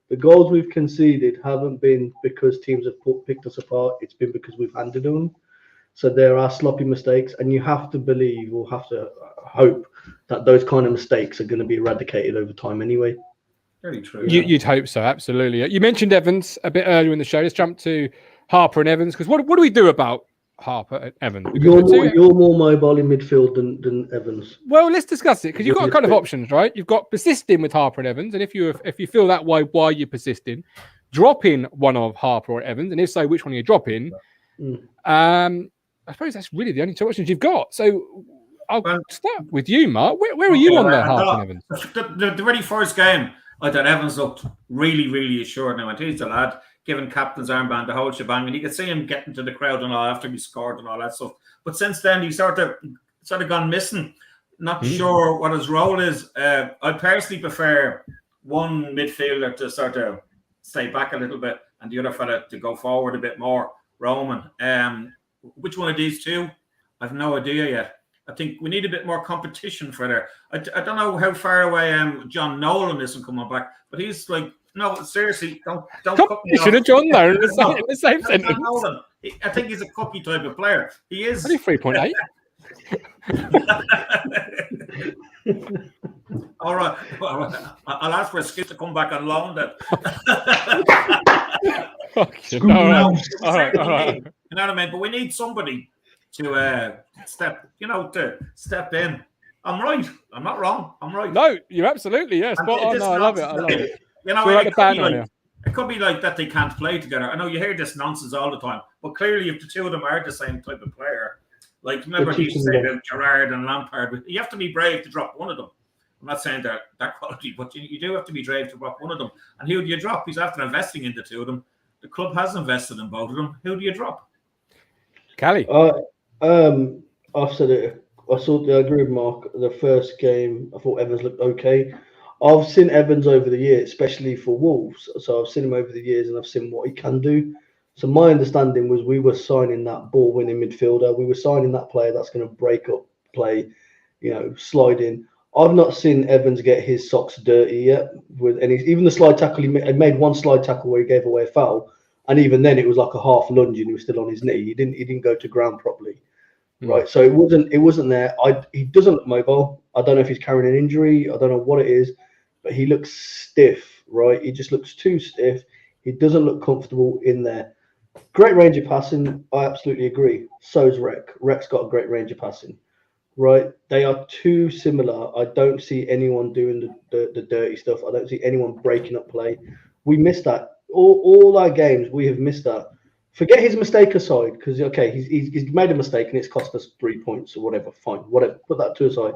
the goals we've conceded haven't been because teams have picked us apart. It's been because we've handed them. So there are sloppy mistakes, and you have to believe or have to hope that those kind of mistakes are going to be eradicated over time anyway.
Very true.
You'd hope so, absolutely. You mentioned Evans a bit earlier in the show. Let's jump to Harper and Evans, because what do we do about Harper and Evans?
You're more mobile in midfield than Evans.
Well, let's discuss it, because you've got kind of options, right? You've got persisting with Harper and Evans, and if you feel that way, why you're persisting, drop in one of Harper or Evans, and if so, which one are you dropping? I suppose that's really the only two options you've got. So I'll start with you, Mark. Where are you on the Harper and Evans?
The very first game, I thought Evans looked really, really assured. Now, he's the lad, giving captain's armband the whole shebang, and you could see him getting to the crowd and all after he scored and all that stuff. But since then, he's sort of gone missing. Not sure what his role is. I personally prefer one midfielder to sort of stay back a little bit and the other fella to go forward a bit more. Roman. Which one of these two? I've no idea yet. I think we need a bit more competition for there. I don't know how far away John Nolan isn't coming back, but he's like, no, seriously, don't cut me off.
Should have John there in the same sentence.
Nolan. I think he's a cookie type of player. He is.
Only 3.8.
All right. Well, I'll ask for a skip to come back on loan then.
All right.
You know what I mean? But we need somebody to step in. I'm right. I'm not wrong. I'm right.
No, you're absolutely, yes. Spot on. No, I love it.
It could be like that they can't play together. I know you hear this nonsense all the time, but clearly if the two of them are the same type of player, like remember he used to say about Gerrard and Lampard, you have to be brave to drop one of them. I'm not saying that quality, but you do have to be brave to drop one of them. And who do you drop? He's after investing in the two of them. The club has invested in both of them. Who do you drop?
Kally.
I've said it. I agree with Mark. The first game, I thought Evans looked okay. I've seen Evans over the years, especially for Wolves. So I've seen him over the years and I've seen what he can do. So my understanding was we were signing that ball-winning midfielder. We were signing that player that's going to break up play, slide in. I've not seen Evans get his socks dirty yet. Even the slide tackle, he made one slide tackle where he gave away a foul. And even then, it was like a half lunge and he was still on his knee. He didn't go to ground properly. Right, so it wasn't there. He doesn't look mobile. I don't know if he's carrying an injury. I don't know what it is, but he looks stiff. Right, he just looks too stiff. He doesn't look comfortable in there. Great range of passing. I absolutely agree. So's Rec. Rec's got a great range of passing. Right, they are too similar. I don't see anyone doing the dirty stuff. I don't see anyone breaking up play. We missed that. All our games, we have missed that. Forget his mistake aside, because he's made a mistake and it's cost us 3 points or whatever. Fine, whatever. Put that to aside.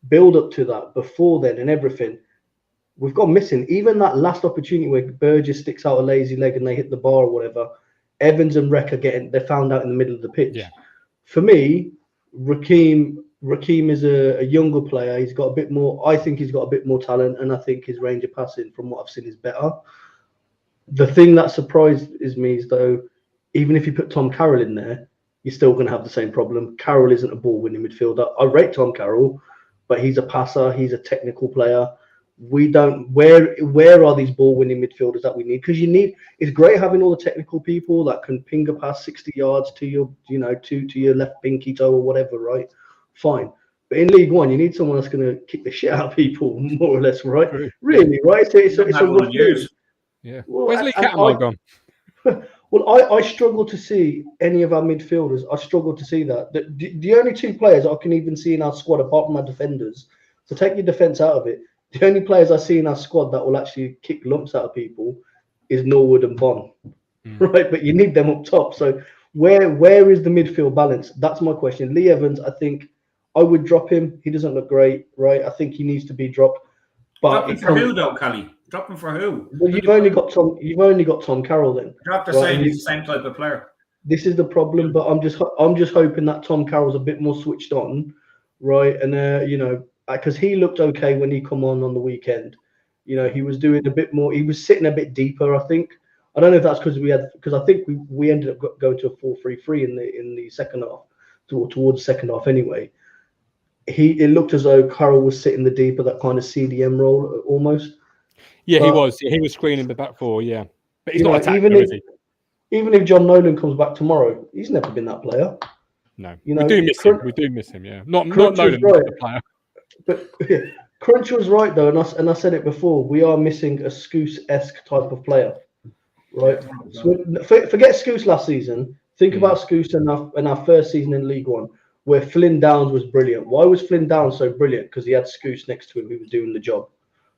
Build up to that before then and everything. We've gone missing. Even that last opportunity where Burgess sticks out a lazy leg and they hit the bar or whatever. Evans and Rec they're found out in the middle of the pitch.
Yeah.
For me, Raheem is a younger player. He's got a bit more. I think he's got a bit more talent, and I think his range of passing, from what I've seen, is better. The thing that surprises me is, though, even if you put Tom Carroll in there, you're still going to have the same problem. Carroll isn't a ball-winning midfielder. I rate Tom Carroll, but he's a passer. He's a technical player. We don't. Where are these ball-winning midfielders that we need? Because it's great having all the technical people that can ping a pass 60 yards to your, to your left pinky toe or whatever, right? Fine. But in League One, you need someone that's going to kick the shit out of people, more or less, right? Really, right? It's a rough game.
Yeah. Where's Lee Catmull gone?
Well, I struggle to see any of our midfielders. I struggle to see that. The only two players I can even see in our squad, apart from our defenders, so take your defence out of it, the only players I see in our squad that will actually kick lumps out of people is Norwood and Bon, right? But you need them up top. So where is the midfield balance? That's my question. Lee Evans, I think I would drop him. He doesn't look great, right? I think he needs to be dropped. But
dropping for who, though, Kally? Dropping for who?
Well, you've only got Tom Carroll then.
You're after saying he's the same type of player.
This is the problem, but I'm just hoping that Tom Carroll's a bit more switched on, right? And because he looked okay when he come on the weekend, You know, he was doing a bit more. He was sitting a bit deeper, I think. I don't know if that's because I think we ended up going to a 4-3-3 in the second half, towards the second half anyway. It looked as though Carroll was sitting the deeper, that kind of CDM role almost.
Yeah,
but,
he was screening the back four, yeah. But he's
not
attacking, is he?
Even if John Nolan comes back tomorrow, he's never been that player.
No,
you know,
we do miss him. We do miss him, yeah. Not Nolan,
right.
the player.
But Crunch was right though, and I said it before. We are missing a Scouse-esque type of player, right? So forget Scouse last season. Think about Scouse in our first season in League One, where Flynn Downs was brilliant. Why was Flynn Downs so brilliant? Because he had Scouse next to him who was doing the job,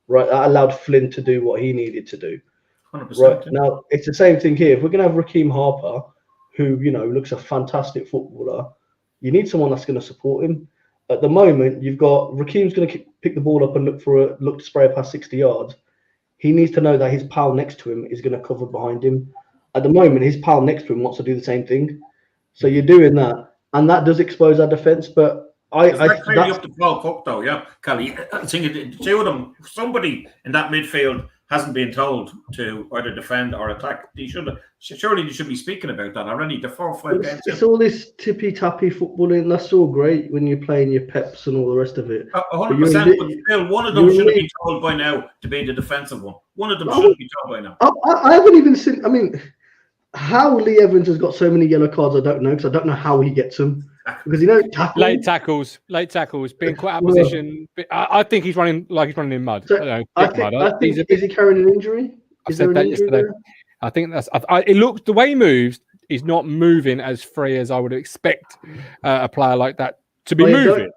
right? That allowed Flynn to do what he needed to do.
100%.
Right now, it's the same thing here. If we're gonna have Raheem Harper, who looks a fantastic footballer, you need someone that's going to support him. At the moment, you've got Raheem's going to pick the ball up and look to spray past 60 yards. He needs to know that his pal next to him is going to cover behind him. At the moment, his pal next to him wants to do the same thing. So you're doing that, and that does expose our defense. But
that's clearly up to 12 Cook, though, yeah, Kally. I think the two of them, somebody in that midfield hasn't been told to either defend or attack. Surely they should be speaking about that already. The 4 or 5 games.
It's all this tippy-tappy footballing. That's all great when you're playing your peps and all the rest of it.
100%. But still, one of them should have been told by now to be the defensive one. One of them should be told by now.
I haven't even seen. I mean, how Lee Evans has got so many yellow cards, I don't know, because I don't know how he gets them. Because
late tackles, being quite out of position. I think he's running in mud.
So is he carrying an injury?
I said that yesterday. I think that's. It looks the way he moves. He's not moving as free as I would expect a player like that to be moving.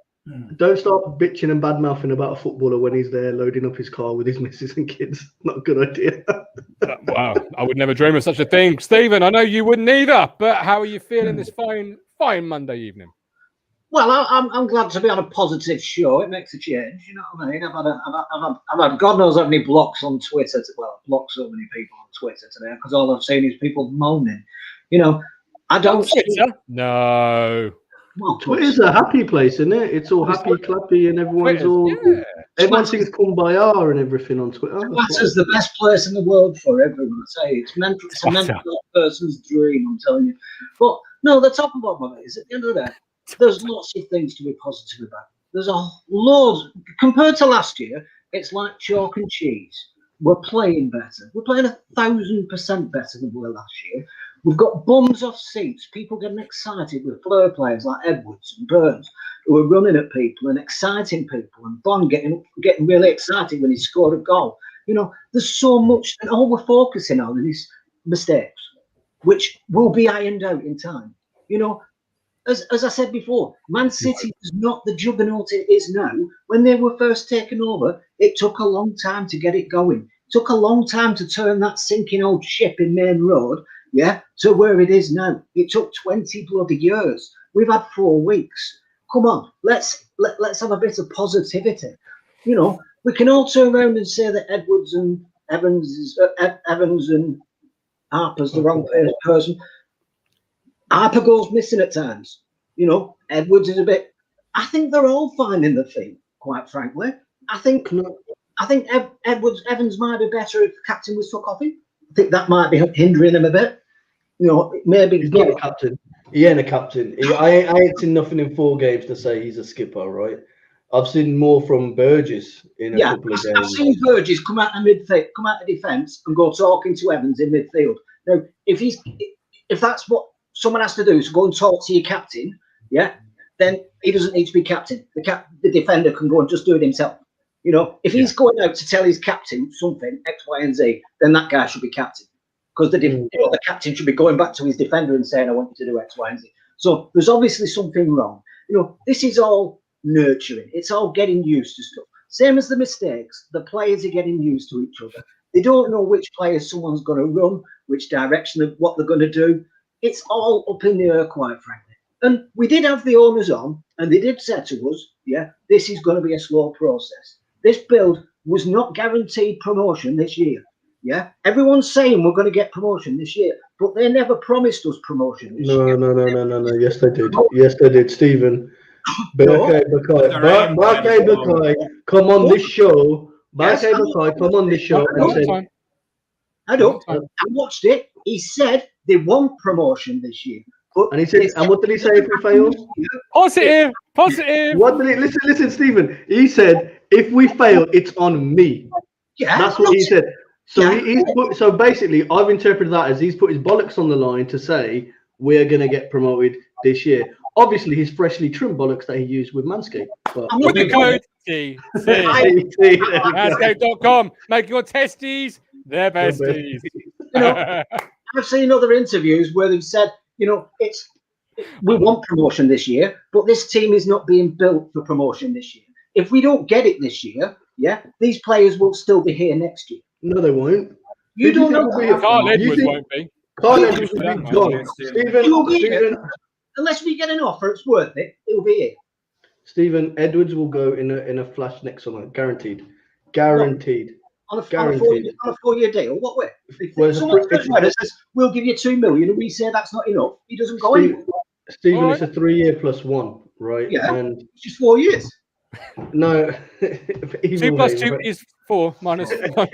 Don't start bitching and bad mouthing about a footballer when he's there loading up his car with his missus and kids. Not a good idea.
Wow, I would never dream of such a thing, Stephen. I know you wouldn't either. But how are you feeling this fine Monday evening?
Well, I'm glad to be on a positive show. It makes a change, you know what I mean? I've had God knows how many blocks on Twitter. Blocked so many people on Twitter today because all I've seen is people moaning. You know, I don't.
No.
Well, Twitter's a happy place, isn't it? It's all happy, clappy, and everyone's everyone sings Kumbaya and everything on Twitter.
Twitter's the best place in the world for everyone. I say it's a mental person's dream. I'm telling you. But no, the top and bottom of it is at the end of the day, there's lots of things to be positive about. There's a load compared to last year. It's like chalk and cheese. We're playing better. We're playing 1,000% better than we were last year. We've got bums off seats, people getting excited with flair players like Edwards and Burns, who are running at people and exciting people, and Bond getting really excited when he scored a goal. You know, there's so much, and all we're focusing on is mistakes, which will be ironed out in time. You know, as I said before, Man City is not the juggernaut it is now. When they were first taken over, it took a long time to get it going. It took a long time to turn that sinking old ship in Main Road, to where it is now. It took 20 bloody years. We've had 4 weeks. Come on, let's have a bit of positivity. You know, we can all turn around and say that Edwards and Evans and Harper's the wrong person. Harper goes missing at times. You know, Edwards is a bit. I think they're all finding the thing. Quite frankly, I think Evans might be better if the captain was took off him. I think that might be hindering him a bit. You know, maybe
he's not a captain. He ain't a captain. I ain't seen nothing in 4 games to say he's a skipper, right? I've seen more from Burgess in a couple of games.
I've seen Burgess come out of midfield, come out of defence, and go talking to Evans in midfield. Now, if that's what someone has to do, is go and talk to your captain, then he doesn't need to be captain. The defender can go and just do it himself. You know, if he's going out to tell his captain something X, Y, and Z, then that guy should be captain. Because the captain should be going back to his defender and saying, I want you to do X, Y, and Z. So there's obviously something wrong. You know, this is all nurturing. It's all getting used to stuff. Same as the mistakes. The players are getting used to each other. They don't know which players someone's going to run, which direction of what they're going to do. It's all up in the air, quite frankly. And we did have the owners on, and they did say to us, this is going to be a slow process. This build was not guaranteed promotion this year. Everyone's saying we're going to get promotion this year, but they never promised us promotion this year.
No. Yes, they did. Yes, they did, Stephen. Bakai, come on this show. Barkay Bakai come on this show and said,
I watched it. He said they won promotion this year.
And he said, and what did he say if we fail?
Positive.
What did he listen, Stephen? He said, if we fail, it's on me.
Yeah,
that's what he said. So so basically, I've interpreted that as he's put his bollocks on the line to say we're gonna get promoted this year. Obviously, his freshly trimmed bollocks that he used with Manscaped. But
with the code T. Manscaped.com. Make your testes their besties.
I've seen other interviews where they've said, we want promotion this year, but this team is not being built for promotion this year. If we don't get it this year, these players will still be here next year.
No, they won't.
You don't know.
Carl Edwards won't be.
Carl Edwards will be gone. Stephen,
unless we get an offer, it's worth it. It'll be here.
Stephen, Edwards will go in a flash next summer, guaranteed.
On a 4-year deal. What way? If someone says, we'll give you 2 million, and we say that's not enough, he doesn't go anywhere.
Stephen, it's a 3-year plus 1, right?
Yeah,
and
it's just 4 years.
No.
2 plus 2 is 4 minus 1.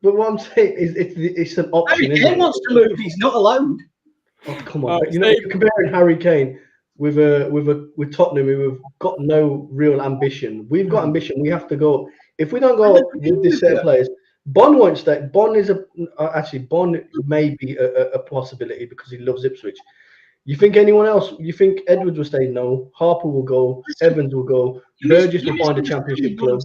But what I'm saying is it's an option.
Harry Kane wants to move, he's not allowed.
Oh, come on. You're comparing Harry Kane with Tottenham, who have got no real ambition. We've got ambition. We have to go. If we don't go with this set of players, Bon won't stay. Bon may be a possibility because he loves Ipswich. You think anyone else? You think Edwards will stay? No. Harper will go. Evans will go. Burgess will find a championship club.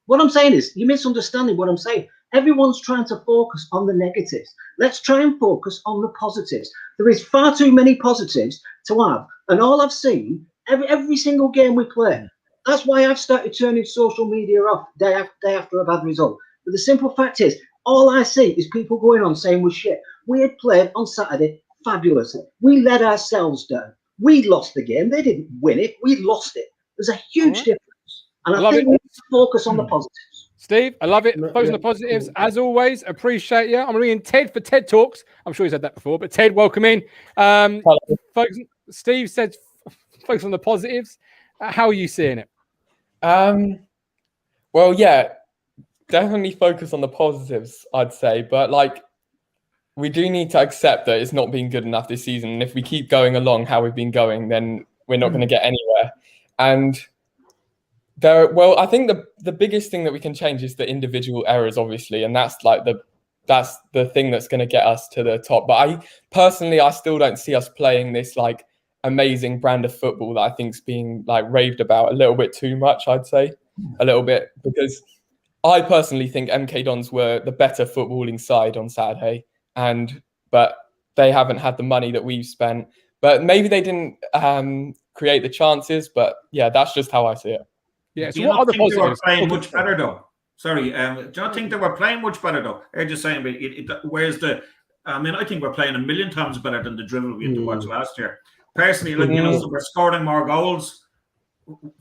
What I'm saying is, you're misunderstanding what I'm saying. Everyone's trying to focus on the negatives. Let's try and focus on the positives. There is far too many positives to have. And all I've seen, every single game we play, that's why I've started turning social media off day after a bad result. But the simple fact is, all I see is people going on saying we're shit. We had played on Saturday fabulously. We let ourselves down. We lost the game. They didn't win it. We lost it. There's a huge difference. And I think we need to focus on the positives.
Steve, I love it. Focus on the positives. As always, appreciate you. I'm ringing Ted for TED Talks. I'm sure he's had that before, but Ted, welcome in. Steve said focus on the positives. How are you seeing it?
Well, yeah, definitely focus on the positives, I'd say. But we do need to accept that it's not been good enough this season. And if we keep going along how we've been going, then we're not going to get anywhere. And I think the biggest thing that we can change is the individual errors, obviously, and that's the thing that's going to get us to the top. But I still don't see us playing this amazing brand of football that I think's being raved about a little bit too much. I'd say a little bit, because I personally think MK Dons were the better footballing side on Saturday, but they haven't had the money that we've spent. But maybe they didn't create the chances. But yeah, that's just how I see it.
Yeah, so
do you not think they were playing much better though? Sorry, do you not think they were playing much better though? They're just saying, where's the? I think we're playing a million times better than the drivel we had to watch last year. Personally, we're scoring more goals.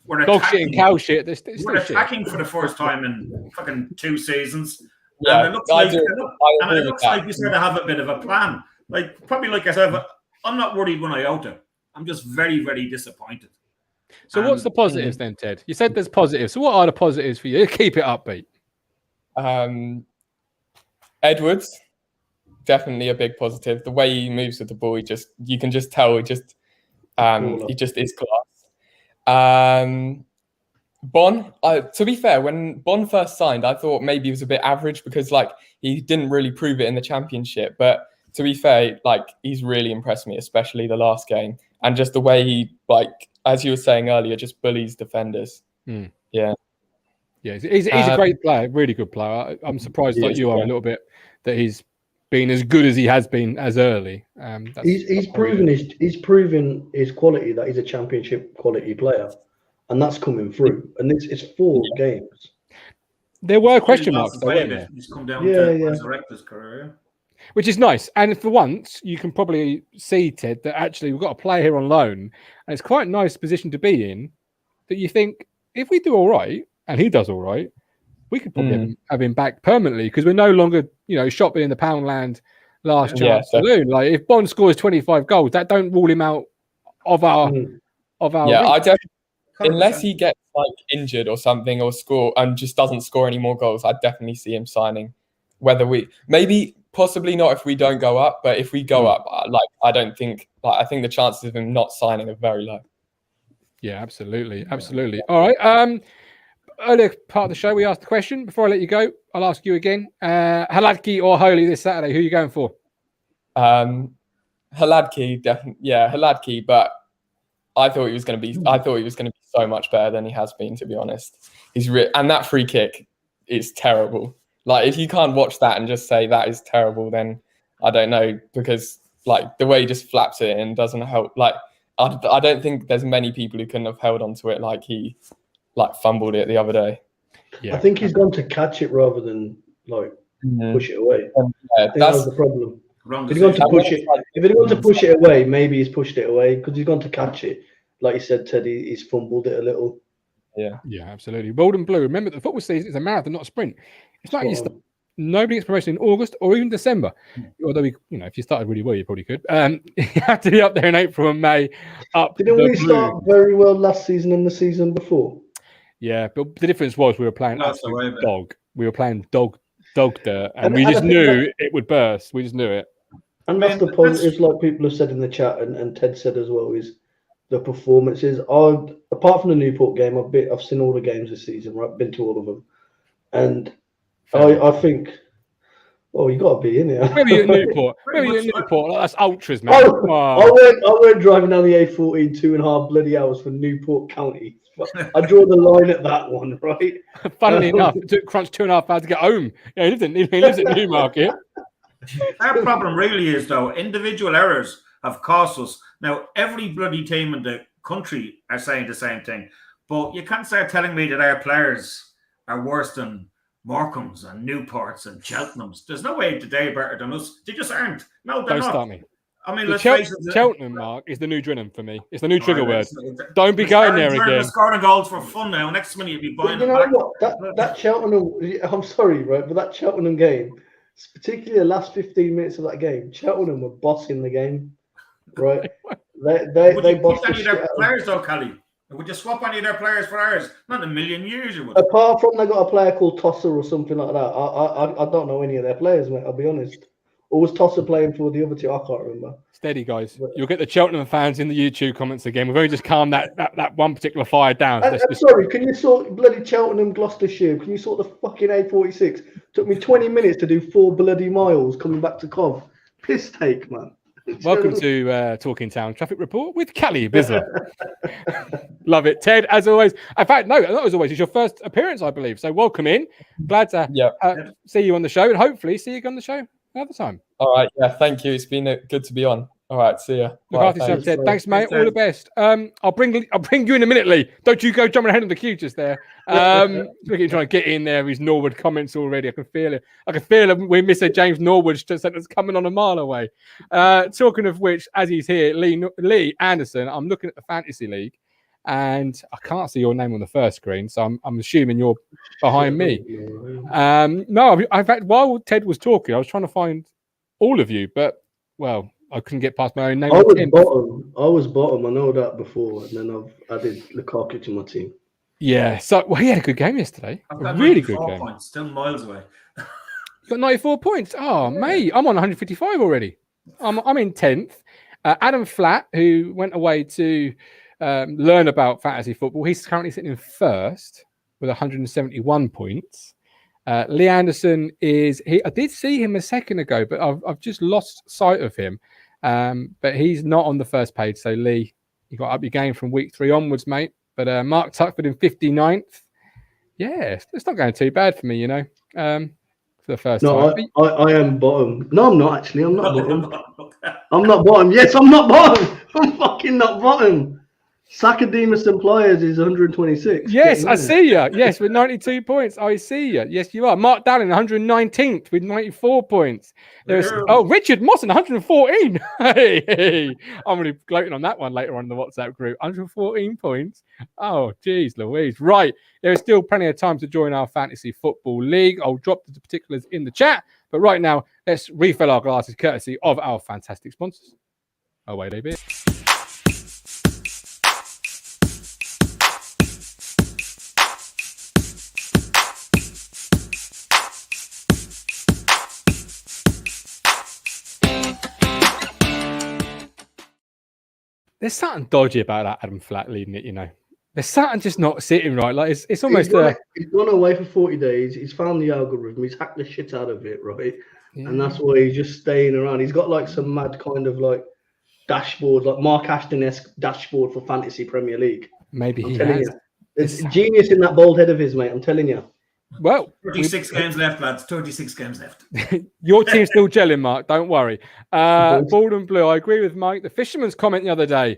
We're attacking.
Cow shit.
We're attacking for the first time in fucking 2 seasons.
Yeah,
and it looks like we sort of have a bit of a plan. Probably like I said, I'm not worried one iota. I'm just very, very disappointed.
So what's the positives then, Ted? You said there's positives. So what are the positives for you? Keep it upbeat.
Edwards, definitely a big positive. The way he moves with the ball, you can just tell he just is class. Bon, to be fair, when Bon first signed, I thought maybe he was a bit average because he didn't really prove it in the championship. But to be fair, he's really impressed me, especially the last game, and just the way he as you were saying earlier, just bullies defenders. Yeah,
he's a great player, really good player. I'm surprised you are a little bit that he's been as good as he has been as early.
He's proven his quality, that he's a championship quality player, and that's coming through. And it's 4 games.
There were question marks.
He's come down to resurrect his career.
Which is nice. And for once, you can probably see, Ted, that actually we've got a player here on loan. And it's quite a nice position to be in, that you think, if we do all right, and he does all right, we could probably have him back permanently, because we're no longer, shopping in the Poundland last chance saloon. If Bond scores 25 goals, that don't rule him out of our
Yeah, unless he gets like injured or something or score and just doesn't score any more goals, I'd definitely see him signing. Whether possibly not if we don't go up, but if we go up, I don't think I think the chances of him not signing are very low.
Yeah, absolutely. All right. Earlier part of the show, we asked the question. Before I let you go, I'll ask you again. Haladki or Holy this Saturday? Who are you going for?
Haladki, definitely. Yeah, Haladki. But I thought he was going to be. I thought he was going to be so much better than he has been. To be honest, and that free kick is terrible. Like, if you can't watch that and just say that is terrible, then I don't know, because like the way he just flaps it and doesn't help. Like, I don't think there's many people who couldn't have held on to it like he fumbled it the other day.
Yeah, I think he's gone to catch it rather than push it away. I think that was the problem. If he'd gone to push it, away, maybe he's pushed it away, because he's gone to catch it. Like you said, Teddy, he's fumbled it a little.
Yeah,
absolutely. Gold and blue. Remember, the football season is a marathon, not a sprint. It's not Easter. Nobody gets promoted in August or even December. Although if you started really well, you probably could. You have to be up there in April and May.
Didn't we start very well last season and the season before?
Yeah, but the difference was we were playing dog. We were playing dog dirt, and we just knew it would burst. We just knew it.
And that's the positives, like people have said in the chat, and Ted said as well, is the performances. Apart from the Newport game, I've seen all the games this season. Right, been to all of them, and I think, you got to be in here.
Maybe at Newport. That's ultras, man.
I went driving down the A14 2.5 bloody hours for Newport County. I draw the line at that one, right?
Funnily enough, it took Crunch 2.5 hours to get home. Yeah, he lives at Newmarket.
Our problem really is, though, individual errors have cost us. Now, every bloody team in the country are saying the same thing, but you can't start telling me that our players are worse than Morecambe's and Newport's and Cheltenham's. There's no way that they're better than us. They just aren't. No, they're not.
Don't start me.
I mean, let's face it.
Cheltenham, Mark, is the new Drenham for me. It's the new trigger word. Don't be going there again.
We're scoring goals for fun now. Next minute you'll be buying them back.
What? That Cheltenham, I'm sorry, right, but that Cheltenham game, particularly the last 15 minutes of that game, Cheltenham were bossing the game, right? they bossed the shit out of
players, though, Kally. Would you swap any of their players for ours? Not in a million years, you would.
Apart from they got a player called Tosser or something like that. I don't know any of their players, mate. I'll be honest. Or was Tosser playing for the other two? I can't remember.
Steady, guys. You'll get the Cheltenham fans in the YouTube comments again. We've only just calmed that one particular fire down.
I'm sorry, can you sort bloody Cheltenham, Gloucestershire? Can you sort the fucking A46? Took me 20 minutes to do 4 bloody miles coming back to Cov. Piss take, man.
Welcome to Talking Town Traffic Report with Kally, Bisla. Love it. Ted, as always. In fact, no, not as always. It's your first appearance, I believe. So welcome in. Glad to see you on the show, and hopefully see you on the show another time.
All right. Yeah, thank you. It's been good to be on. All right, see ya.
Look after yourself, Ted. Thanks, mate. All the best. I'll bring you in a minute, Lee. Don't you go jumping ahead of the queue just there. Look at you trying to get in there. His Norwood comments already. I can feel it. I can feel it. We miss a James Norwood sentence coming on a mile away. Talking of which, as he's here, Lee Anderson. I'm looking at the Fantasy League, and I can't see your name on the first screen, so I'm assuming you're behind me. No, in fact, while Ted was talking, I was trying to find all of you, but I couldn't get past my own name.
I was bottom. I know that before, and then I've added Lukaku to my team.
Yeah, so he had a good game yesterday. A really good game.
Points, still miles away.
You got 94 points. Oh, mate, I'm on 155 already. I'm in 10th. Adam Flatt, who went away to learn about fantasy football, he's currently sitting in first with 171 points. Lee Anderson I did see him a second ago, but I've just lost sight of him. But he's not on the first page. So Lee, you got up your game from week 3 onwards, mate. But Mark Tuckford in 59th. Yeah, it's not going too bad for me, for the first time.
I am bottom. No, I'm not actually. I'm not bottom. I'm not bottom. Yes, I'm not bottom. I'm fucking not bottom. Sakademus Employers is 126.
Yes, I see you. Yes, with 92 points. I see you. Yes, you are. Mark Dowling, 119th with 94 points. Richard Moss, 114. Hey. I'm really gloating on that one later on in the WhatsApp group. 114 points. Oh, geez, Louise. Right. There is still plenty of time to join our Fantasy Football League. I'll drop the particulars in the chat. But right now, let's refill our glasses courtesy of our fantastic sponsors. Away they be. There's something dodgy about that Adam Flack leading it, you know. There's something just not sitting right. Like it's almost
he's gone away for 40 days. He's found the algorithm. He's hacked the shit out of it, right?
Yeah.
And that's why he's just staying around. He's got like some mad kind of like dashboard, like Mark Ashton-esque dashboard for Fantasy Premier League.
Maybe
I'm
he
telling
has.
you. There's genius in that bald head of his, mate. I'm telling you.
Well,
36 games left, lads. 36 games left.
Your team's still gelling, Mark. Don't worry. Bald and Blue, I agree with Mike. The Fisherman's comment the other day.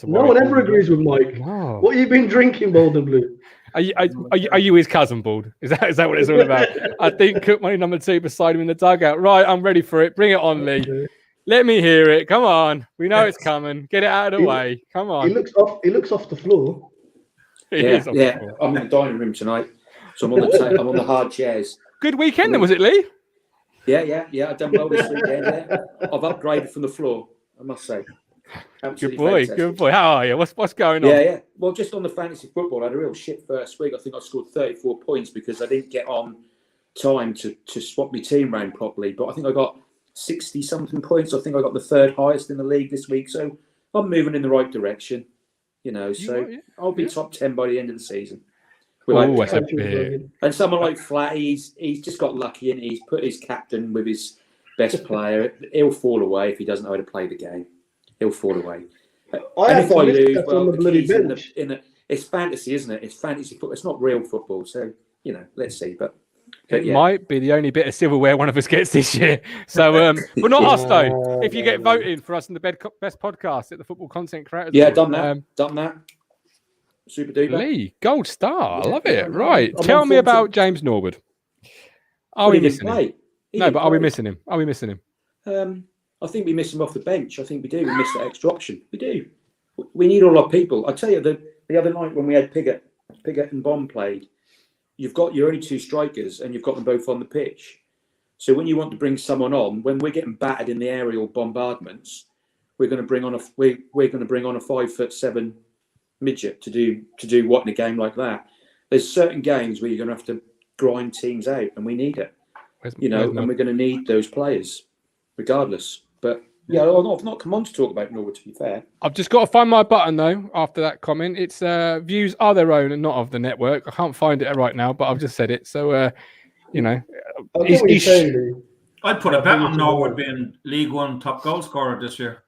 No one ever agrees with Mike.
No.
What have you been drinking, Bald and Blue?
Are you his cousin, Bald? Is that what it's all about? I think Cook money number 2 beside him in the dugout. Right, I'm ready for it. Bring it on, Lee. Let me hear it. Come on. We know it's coming. Get it out of the way. Come on.
He looks off the floor.
Yeah. I'm in the dining room tonight, so I'm on the hard chairs.
Good weekend, then, was it, Lee?
Yeah. I've done well this weekend. Yeah. I've upgraded from the floor, I must say. Absolutely fantastic.
Good boy. How are you? What's going on?
Yeah. Well, just on the fantasy football, I had a real shit first week. I think I scored 34 points because I didn't get on time to swap my team around properly. But I think I got 60-something points. I think I got the 3rd highest in the league this week. So I'm moving in the right direction, you know. So I'll be top 10 by the end of the season. And someone like Flat, he's just got lucky and he's put his captain with his best player. He'll fall away if he doesn't know how to play the game. He'll fall away. And if I lose, well, the keys it's fantasy, isn't it? It's fantasy football. It's not real football. So, you know, let's see. But
it might be the only bit of silverware one of us gets this year. So, but not us though. If you get voted for us in the best podcast at the Football Content Creators.
Done that. Super duper.
Lee, gold star. I love it. Right. Tell me about James Norwood. Are we missing him? No, but are we missing him?
I think we miss him off the bench. I think we do. We miss that extra option. We do. We need all our people. I tell you, the other night when we had Piggott and Bond played, you've got your only 2 strikers and you've got them both on the pitch. So when you want to bring someone on, when we're getting battered in the aerial bombardments, we're going to bring on a 5'7" midget to do what in a game like that. There's certain games where you're going to have to grind teams out, and we need it. And we're going to need those players regardless. But yeah, I've not come on to talk about Norwood, to be fair.
I've just got to find my button though after that comment. It's views are their own and not of the network. I can't find it right now, but I've just said it. So
I'd put a bet on Norwood being League One top goal scorer this year.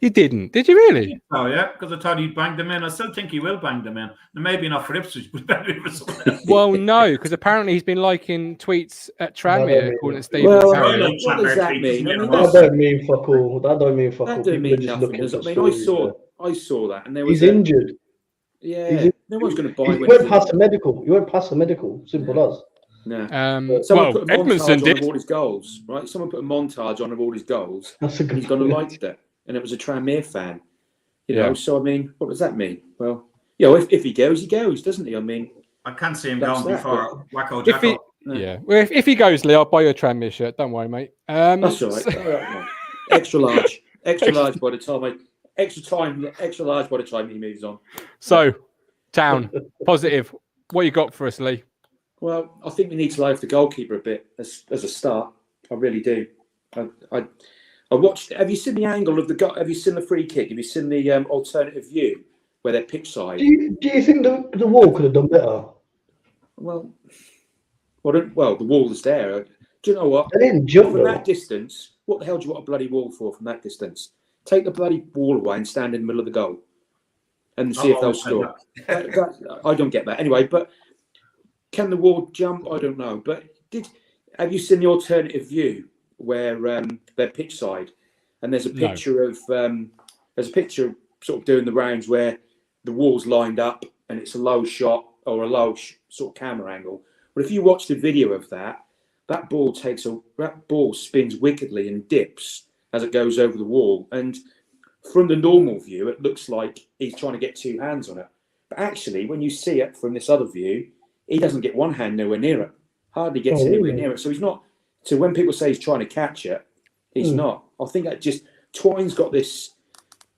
You didn't? Did you really?
Oh yeah, because I thought he'd bang them in. I still think he will bang them in. Maybe not for Ipswich, but maybe for someone else.
Well, no, because apparently he's been liking tweets at Tranmere, according to Steve.
Well, what does that mean?
That don't mean fuck all. That don't mean fuck all.
That don't mean nothing, does it? I mean, I saw that, and there was
he's injured.
Yeah, no one's going to buy.
You won't pass the medical. You won't pass the medical. Simple as.
No.
Someone put a Edmondson
montage on all his goals, right? Someone put a montage on of all his goals.
That's a good.
He's going to like that, and it was a Tranmere fan. You know, so I mean, what does that mean? Well, if he goes, he goes, doesn't he? I mean,
I can't see him going before Wacko Jacko.
Well, if he goes, Lee, I'll buy you a Tranmere shirt. Don't worry, mate.
That's all right. Extra large by the time extra large by the time he moves on.
So, Town positive. What you got for us, Lee?
Well, I think we need to lay off the goalkeeper a bit as a start. I really do. I watched. Have you seen the angle of the goal? Have you seen the free kick? Have you seen the alternative view where they're pitch side?
Do you think the wall could have done better?
Well, the wall is there. Do you know what?
They didn't jump
from that distance. What the hell do you want a bloody wall for from that distance? Take the bloody wall away and stand in the middle of the goal, and see if they'll score. I don't get that. Anyway, but can the wall jump? I don't know. But have you seen the alternative view where they're pitch side, and there's a picture of sort of doing the rounds where the wall's lined up and it's a low shot or a low sort of camera angle. But if you watch the video of that ball spins wickedly and dips as it goes over the wall. And from the normal view, it looks like he's trying to get 2 hands on it. But actually, when you see it from this other view, he doesn't get 1 hand nowhere near it. Hardly gets anywhere near it. So he's not. So when people say he's trying to catch it, he's not. I think that just Twine's got this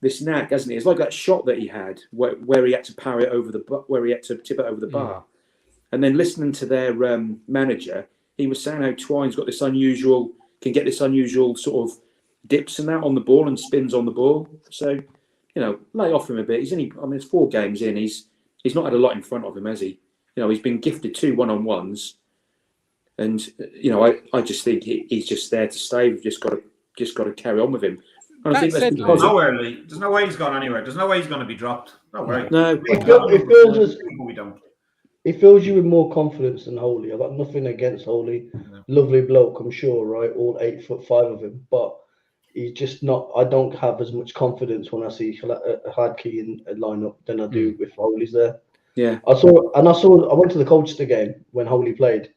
knack, hasn't he? It's like that shot that he had where he had to parry it over where he had to tip it over the bar. And then listening to their manager, he was saying how Twine's got can get this unusual sort of dips and that on the ball and spins on the ball. So, lay off him a bit. It's 4 games in. He's not had a lot in front of him, has he? He's been gifted 2 one-on-ones, and I just think he's just there to stay. We've just got to carry on with him. And I think that's because
there's no way he's gone anywhere. There's no way he's going to be dropped. No way.
No,
it fills you with more confidence than Holy. I've got nothing against Holy. Lovely bloke, I'm sure, right? All 8'5" of him, but he's just not. I don't have as much confidence when I see Hadkey in a lineup than I do if Holy's there.
Yeah,
I went to the Colchester game when Holy played.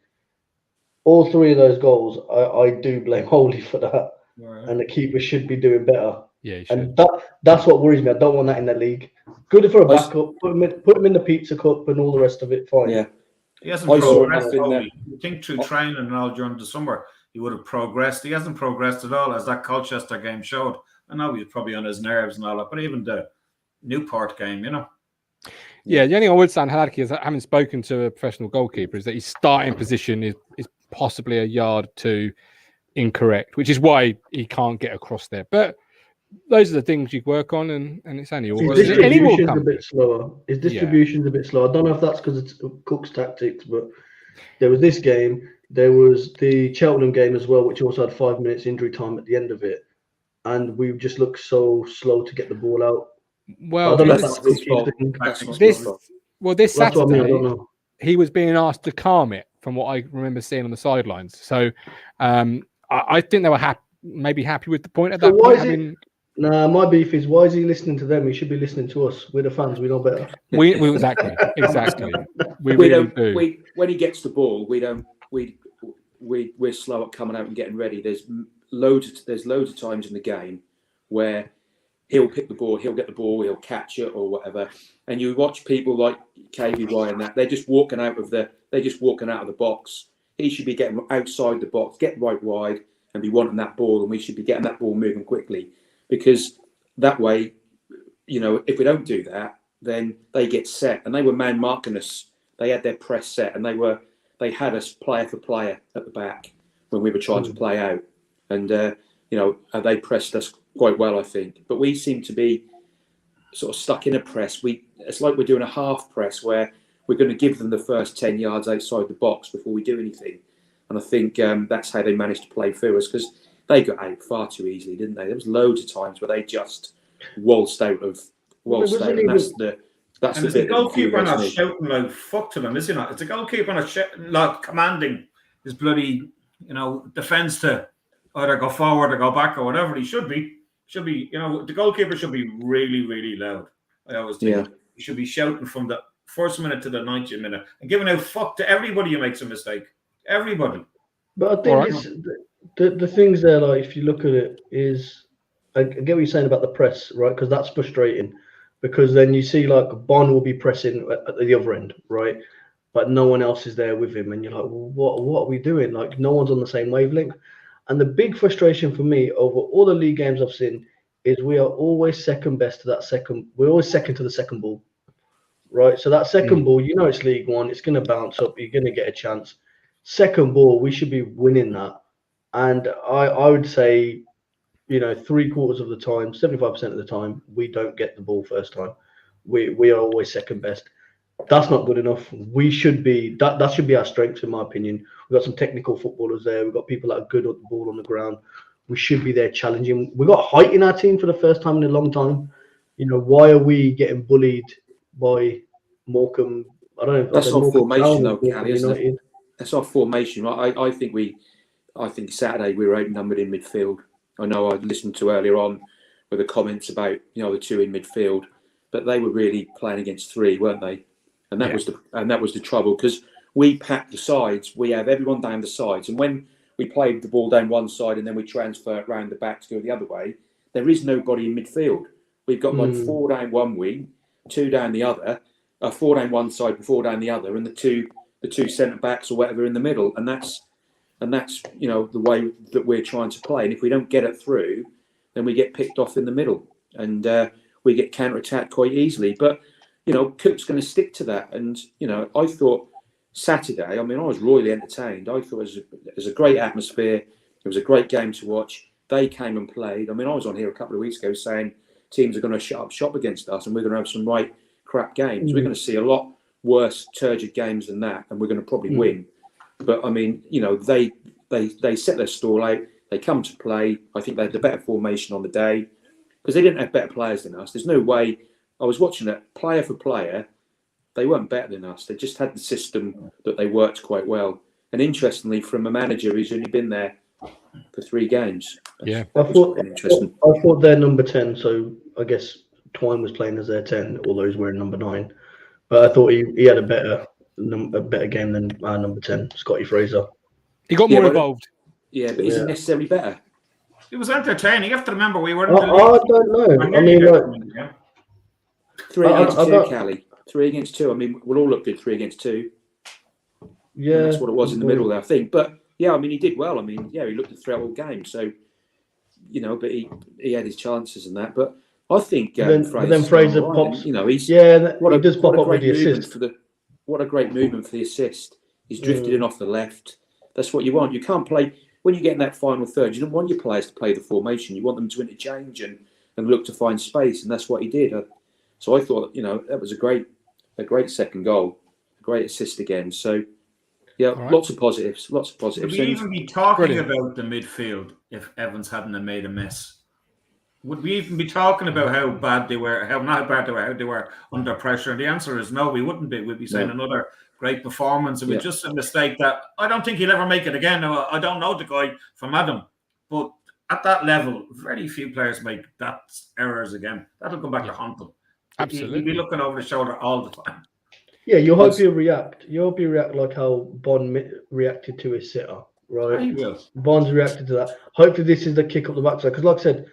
All 3 of those goals, I do blame Holy for that.
Right.
And the keeper should be doing better.
Yeah,
and that's what worries me. I don't want that in the league. Good for a backup. Put him in the Pizza Cup and all the rest of it. Fine.
Yeah,
he hasn't progressed. You think through training and all during the summer, he would have progressed. He hasn't progressed at all, as that Colchester game showed. I know he's probably on his nerves and all that, but even the Newport game,
Yeah, the only thing I would say on Hadkey is, having spoken to a professional goalkeeper, is that his starting position is possibly a yard or 2 incorrect, which is why he can't get across there. But those are the things you work on, and it's only all.
His distribution's a bit slower. His distribution's a bit slow. I don't know if that's because it's Cook's tactics, but there was this game. There was the Cheltenham game as well, which also had 5 minutes injury time at the end of it, and we just looked so slow to get the ball out.
Well, this Saturday, he was being asked to calm it, from what I remember seeing on the sidelines. So I think they were maybe happy with the point at that point.
My beef is, why is he listening to them? He should be listening to us. We're the fans. We know better.
We exactly. We
don't
do.
When he gets the ball, we're slow at coming out and getting ready. There's loads of times in the game where he'll pick the ball, he'll get the ball, he'll catch it or whatever. And you watch people like KVY and that, they're just walking out of the box. He should be getting outside the box, get right wide and be wanting that ball, and we should be getting that ball moving quickly, because that way, if we don't do that, then they get set. And they were man marking us. They had their press set, and they had us player for player at the back when we were trying to play out. And they pressed us quite well, I think. But we seem to be sort of stuck in a press. It's like we're doing a half press where we're going to give them the first 10 yards outside the box before we do anything. And I think that's how they managed to play through us, because they got out far too easily, didn't they? There was loads of times where they just waltzed out. And that's the bit.
The goalkeeper not shouting like fuck to them, is he not? It's a goalkeeper not commanding his bloody defence to either go forward or go back or whatever. He should be. The goalkeeper should be really, really loud. I always think he should be shouting from the first minute to the 90th minute and giving out fuck to everybody who makes a mistake. Everybody. But
I think the things there, like, if you look at it, is I get what you're saying about the press, right? Because that's frustrating. Because then you see, like, Bond will be pressing at the other end, right? But no one else is there with him, and you're like, well, what are we doing? Like, no one's on the same wavelength. And the big frustration for me over all the league games I've seen is we are always second best to that second. We're always second to the second ball, right? So that second ball, it's League One. It's going to bounce up. You're going to get a chance. Second ball, we should be winning that. And I would say, 3/4 of the time, 75% of the time, we don't get the ball first time. We are always second best. That's not good enough. We should be that should be our strength, in my opinion. We've got some technical footballers there. We've got people that are good at the ball on the ground. We should be there challenging. We've got height in our team for the first time in a long time. Why are we getting bullied by Morecambe? I don't know.
That's our formation, though, Kally, isn't it? That's our formation. I think Saturday we were outnumbered in midfield. I know I listened to earlier on with the comments about the 2 in midfield, but they were really playing against 3, weren't they? And that was the trouble, because we packed the sides. We have everyone down the sides, and when we played the ball down one side and then we transfer it round the back to go the other way, there is nobody in midfield. We've got like 4 down one wing, 2 down the other, 4 down one side, 4 down the other, and the two centre backs or whatever in the middle, and that's the way that we're trying to play. And if we don't get it through, then we get picked off in the middle, and we get counter-attacked quite easily. But Cook's going to stick to that. And I thought Saturday, I was royally entertained. I thought it was a great atmosphere. It was a great game to watch. they came and played. I mean, I was on here a couple of weeks ago saying teams are going to shut up shop against us and we're going to have some right crap games. We're going to see a lot worse, turgid games than that, and we're going to probably win. But I mean, you know, they set their stall out. They come to play. I think they had the better formation on the day because they didn't have better players than us. There's no way. I was watching it player for player. They weren't better than us. They just had the system that they worked quite well. And interestingly, from a manager who's only been there for 3 games.
Yeah,
I thought they're number 10. So I guess Twine was playing as their 10, although he's wearing number 9. But I thought he had a better game than our number 10, Scotty Fraser.
He got more involved.
Yeah, but isn't necessarily better.
It was entertaining. You have to remember we were.
I don't know. I mean, like,
3 against 2, Kally. 3 against 2. I mean, we'll all look good 3 against 2.
Yeah,
and that's what it was in the middle there, I think. But yeah, I mean, he did well. I mean, yeah, he looked at throughout all game. So, you know, but he had his chances and that. But I think
Fraser pops.
You know, he's
what a great movement
for the what a great movement for the assist. He's drifted in off the left. That's what you want. You can't play when you get in that final third. You don't want your players to play the formation. You want them to interchange and look to find space, and that's what he did. So I thought, you know, that was a great second goal, a great assist again. So yeah, lots of positives.
Would we even be talking about the midfield if Evans hadn't have made a mess? Would we even be talking about how bad they were, how they were under pressure? And the answer is no, we wouldn't be. We'd be saying another great performance. It was just a mistake that I don't think he'll ever make it again. Now, I don't know the guy from Adam, but at that level, very few players make that errors again. That'll come back to haunt them.
Absolutely.
He'll be looking over the shoulder all the time.
Yeah, you hope he'll react. You hope he'll react like how Bond reacted to his sitter, right?
He will.
Bond's reacted to that. Hopefully this is the kick up the backside. Because like I said,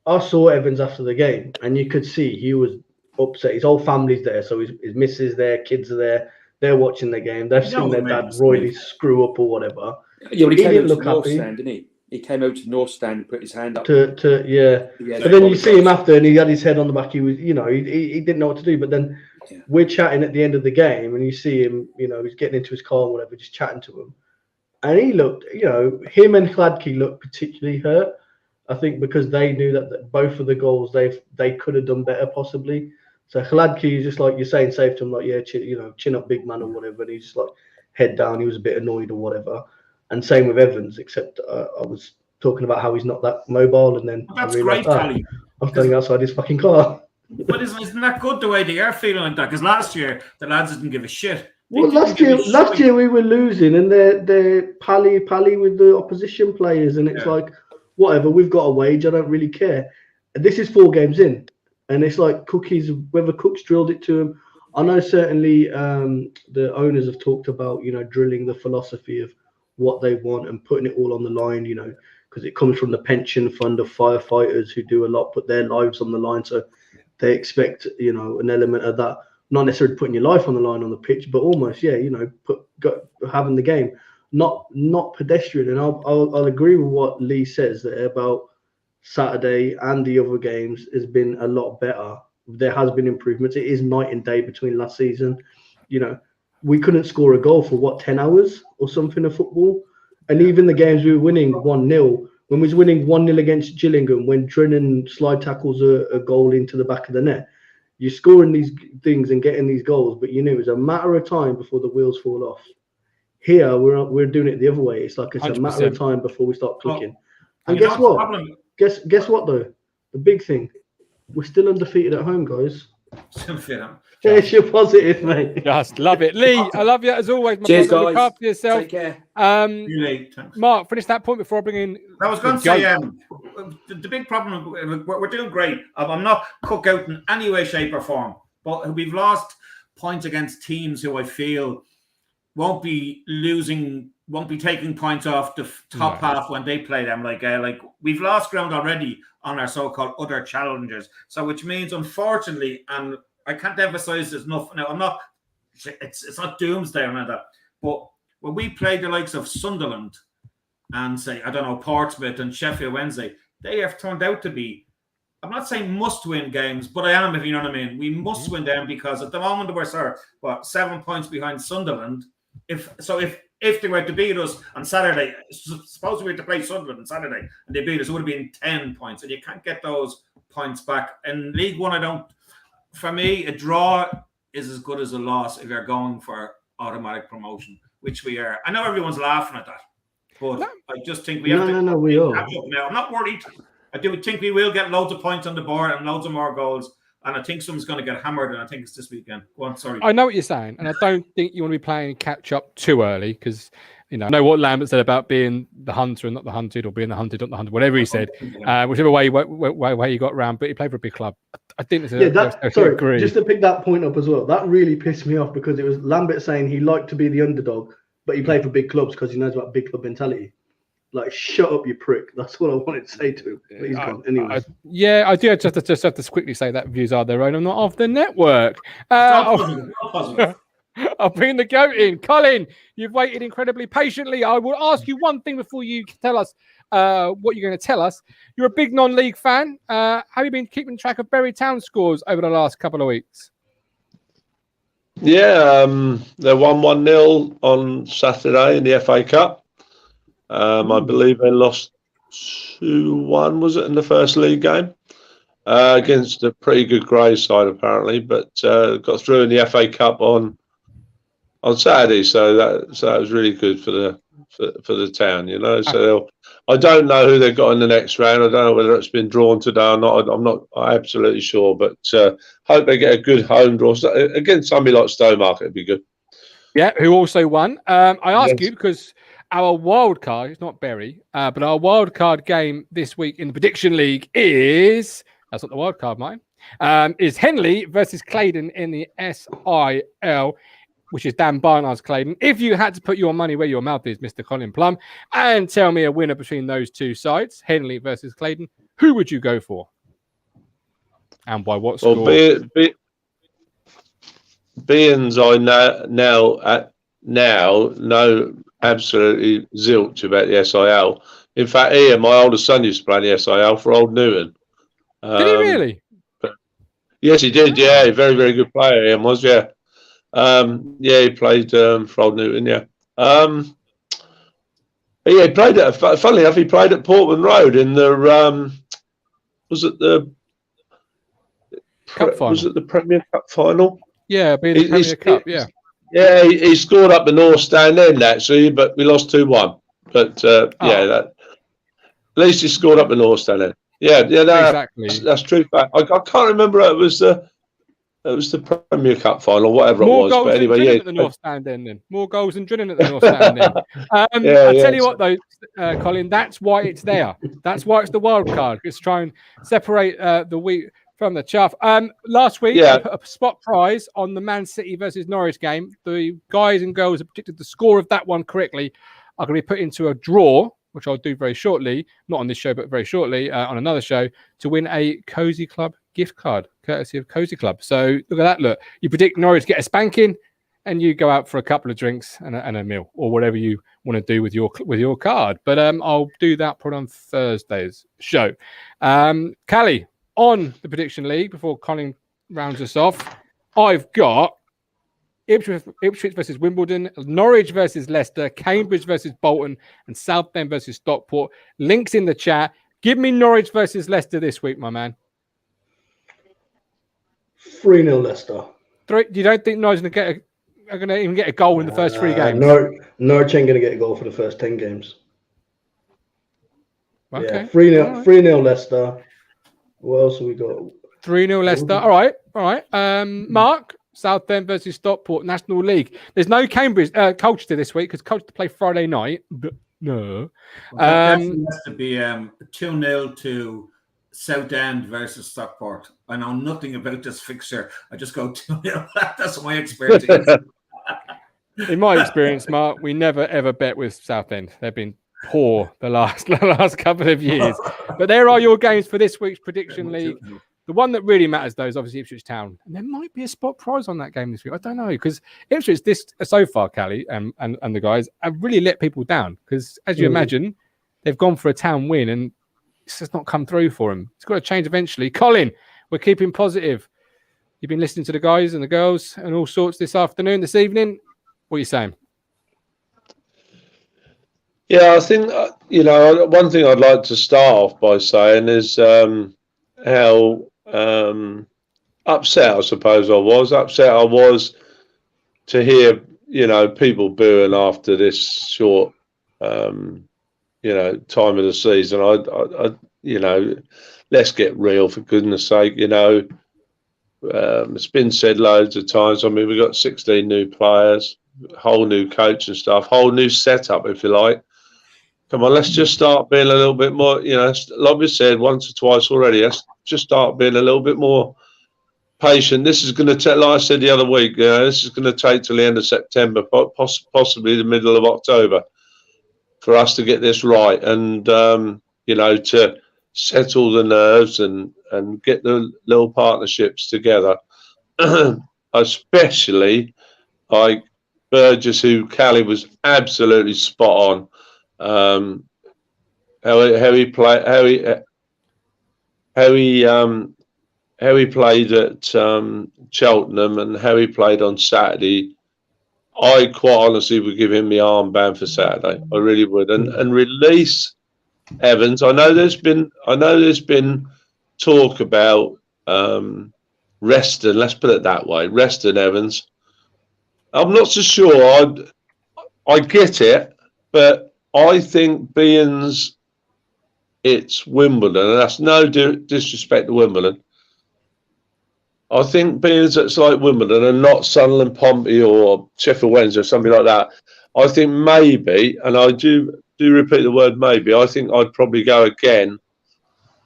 I saw Evans after the game and you could see he was upset. His whole family's there. So his missus there, kids are there. They're watching the game. They've seen their dad royally screw up or whatever.
Yeah, but he came out to North Stand, didn't he? He came out to North Stand and put his hand up.
But then you see him after and he had his head on the back. He was, you know, he didn't know what to do. But then we're chatting at the end of the game and you see him, you know, he's getting into his car or whatever, just chatting to him. And he looked, you know, him and Hladky looked particularly hurt. I think because they knew that both of the goals they could have done better possibly. So Hladky is just like you're saying, safe to him, like, yeah, chin up, big man or whatever. And he's just like head down. He was a bit annoyed or whatever. And same with Evans, except I was talking about how he's not that mobile. And then
that's great, Kally.
I'm standing outside his fucking car.
But isn't that good the way they are feeling like that? Because last year the lads didn't give a shit.
Well, last year we were losing, and they're pally with the opposition players, and it's like, whatever, we've got a wage. I don't really care. And this is 4 games in, and it's like cookies. Whether Cook's drilled it to him, I know certainly the owners have talked about, you know, drilling the philosophy of what they want and putting it all on the line, you know, because it comes from the pension fund of firefighters who do a lot, put their lives on the line, so they expect, you know, an element of that. Not necessarily putting your life on the line on the pitch, but almost, yeah, you know, having the game, not pedestrian. And I'll agree with what Lee says there about Saturday and the other games has been a lot better. There has been improvements. It is night and day between last season. You know, we couldn't score a goal for 10 hours or something of football. And even the games we were winning 1-0, when we was winning 1-0 against Gillingham, when Drennan slide tackles a goal into the back of the net, you're scoring these things and getting these goals, but you knew it was a matter of time before the wheels fall off. Here, we're doing it the other way. It's like it's 100%. A matter of time before we start clicking. And guess what? Guess what though? The big thing, we're still undefeated at home, guys. Yes, you're positive, mate.
Just love it, Lee. I love you as always.
Cheers, guys.
Look after yourself.
Take care.
Mark, finish that point before I bring in.
I was going to say, the big problem, we're doing great. I'm not cook out in any way, shape, or form, but we've lost points against teams who I feel won't be taking points off the top half when they play them. Like we've lost ground already on our so-called other challengers. So which means, unfortunately, and I can't emphasize this enough. Now, it's not doomsday or none of that, but when we play the likes of Sunderland and say, I don't know, Portsmouth and Sheffield Wednesday, they have turned out to be, I'm not saying must-win games, but I am, if you know what I mean. We must win them because at the moment we're 7 points behind Sunderland. If if they were to beat us on Saturday, suppose we were to play Sunderland on Saturday and they beat us, it would have been 10 points. And you can't get those points back. In League One, for me, a draw is as good as a loss if you're going for automatic promotion, which we are. I know everyone's laughing at that, but I just think we have to.
No, we are.
Now, I'm not worried. I do think we will get loads of points on the board and loads of more goals. And I think someone's going to get hammered, and I think it's this weekend. Go on, sorry.
I know what you're saying, and I don't think you want to be playing catch up too early because I know what Lambert said about being the hunter and not the hunted, or being the hunted, not the hunted. Whatever he said, whichever way you got around. But he played for a big club. I think it's
sorry, just to pick that point up as well. That really pissed me off because it was Lambert saying he liked to be the underdog, but he played for big clubs because he knows about big club mentality. Like, shut up, you prick. That's what I wanted to say to him. But he's gone. Anyways. I do just have to quickly say that views are their own. I'm not off the network. I'll bring the goat in. Colin, you've waited incredibly patiently. I will ask you one thing before you tell us what you're going to tell us. You're a big non-league fan. Have you been keeping track of Bury Town scores over the last couple of weeks?
Yeah, they won 1-0 on Saturday in the FA Cup. I believe they lost 2-1, was it, in the first league game against a pretty good Grey side apparently, but got through in the FA Cup on Saturday, so that was really good for the town, So I don't know who they've got in the next round. I don't know whether it's been drawn today or not. I'm not absolutely sure, but hope they get a good home draw against somebody like Stowmarket. It'd be good. Yeah,
who also won. I ask you because our wild card, it's not Bury, but our wild card game this week in the Prediction League is, that's not the wild card, mine, is Henley versus Claydon in the SIL, which is Dan Barnard's Claydon. If you had to put your money where your mouth is, Mr. Colin Plum, and tell me a winner between those two sides, Henley versus Claydon, who would you go for? And by what score?
Well, Beans, I now know absolutely zilch about the SIL. In fact, Ian, my oldest son, used to play the SIL for Old Newton.
Did he really?
Yes, he did. Yeah, very, very good player. Ian was. Yeah, he played for Old Newton. Yeah, he played at. Funnily enough, he played at Portman Road in the. Was it the
Cup final?
Was it the Premier Cup final?
Yeah, being the Premier Cup. Yeah.
Yeah, he scored up the North Stand end actually, but we lost 2-1. But at least he scored up the North Stand end. Yeah, exactly. That's true. I can't remember. It was the Premier Cup final, whatever it was. But anyway,
at the North Stand end. Then more goals than drilling at the North Stand end. I tell you what, though, Colin, that's why it's there. That's why it's the wild card. It's trying to separate the wheat from the chaff. Last week, I put a spot prize on the Man City versus Norwich game. The guys and girls have predicted the score of that one correctly. I'm going to be put into a draw, which I'll do very shortly, not on this show, but very shortly on another show, to win a Cozy Club gift card, courtesy of Cozy Club. So look at that. Look, you predict Norwich get a spanking, and you go out for a couple of drinks and a meal, or whatever you want to do with your card. But I'll do that probably on Thursday's show. Kally, on the Prediction League, before Colin rounds us off, I've got Ipswich versus Wimbledon, Norwich versus Leicester, Cambridge versus Bolton, and Southend versus Stockport. Links in the chat. Give me Norwich versus Leicester this week, my man.
3-0 Leicester.
You don't think Norwich are going to even get a goal in the first 3 games?
Norwich ain't going to get a goal for the first 10 games.
Okay.
Yeah, 3-0 Leicester. What else have we got?
3-0 Leicester. All right. Mark, Southend versus Stockport, National League. There's no Cambridge Colchester this week because Colchester play Friday night. But no.
It has to be 2-0 to Southend versus Stockport. I know nothing about this fixture. I just go 2-0. That's my experience.
In my experience, Mark, we never ever bet with Southend. They've been poor the last couple of years. But there are your games for this week's Prediction League. The one that really matters, though, is obviously Ipswich Town. And there might be a spot prize on that game this week. I don't know, because Ipswich, so far, Kally and the guys, have really let people down. Because, as you imagine, they've gone for a town win, and it's just not come through for them. It's got to change eventually. Colin, we're keeping positive. You've been listening to the guys and the girls and all sorts this evening. What are you saying?
Yeah, I think, one thing I'd like to start off by saying is how upset, I suppose I was to hear, people booing after this short, time of the season. Let's get real, for goodness sake. It's been said loads of times. I mean, we've got 16 new players, whole new coach and stuff, whole new setup, if you like. Come on, let's just start being a little bit more, like we said once or twice already, let's just start being a little bit more patient. This is going to take, like I said the other week, this is going to take till the end of September, possibly the middle of October, for us to get this right and, to settle the nerves and get the little partnerships together. Especially like Burgess, who Kally was absolutely spot on. How he played at Cheltenham and how he played on Saturday. I quite honestly would give him the armband for Saturday. I really would, and release Evans. I know there's been talk about resting. Let's put it that way, resting Evans. I'm not so sure. I get it, but I think it's Wimbledon, and that's no disrespect to Wimbledon. I think it's like Wimbledon and not Sunderland, Pompey or Sheffield Wednesday or something like that. I think maybe, and I do repeat the word maybe, I think I'd probably go again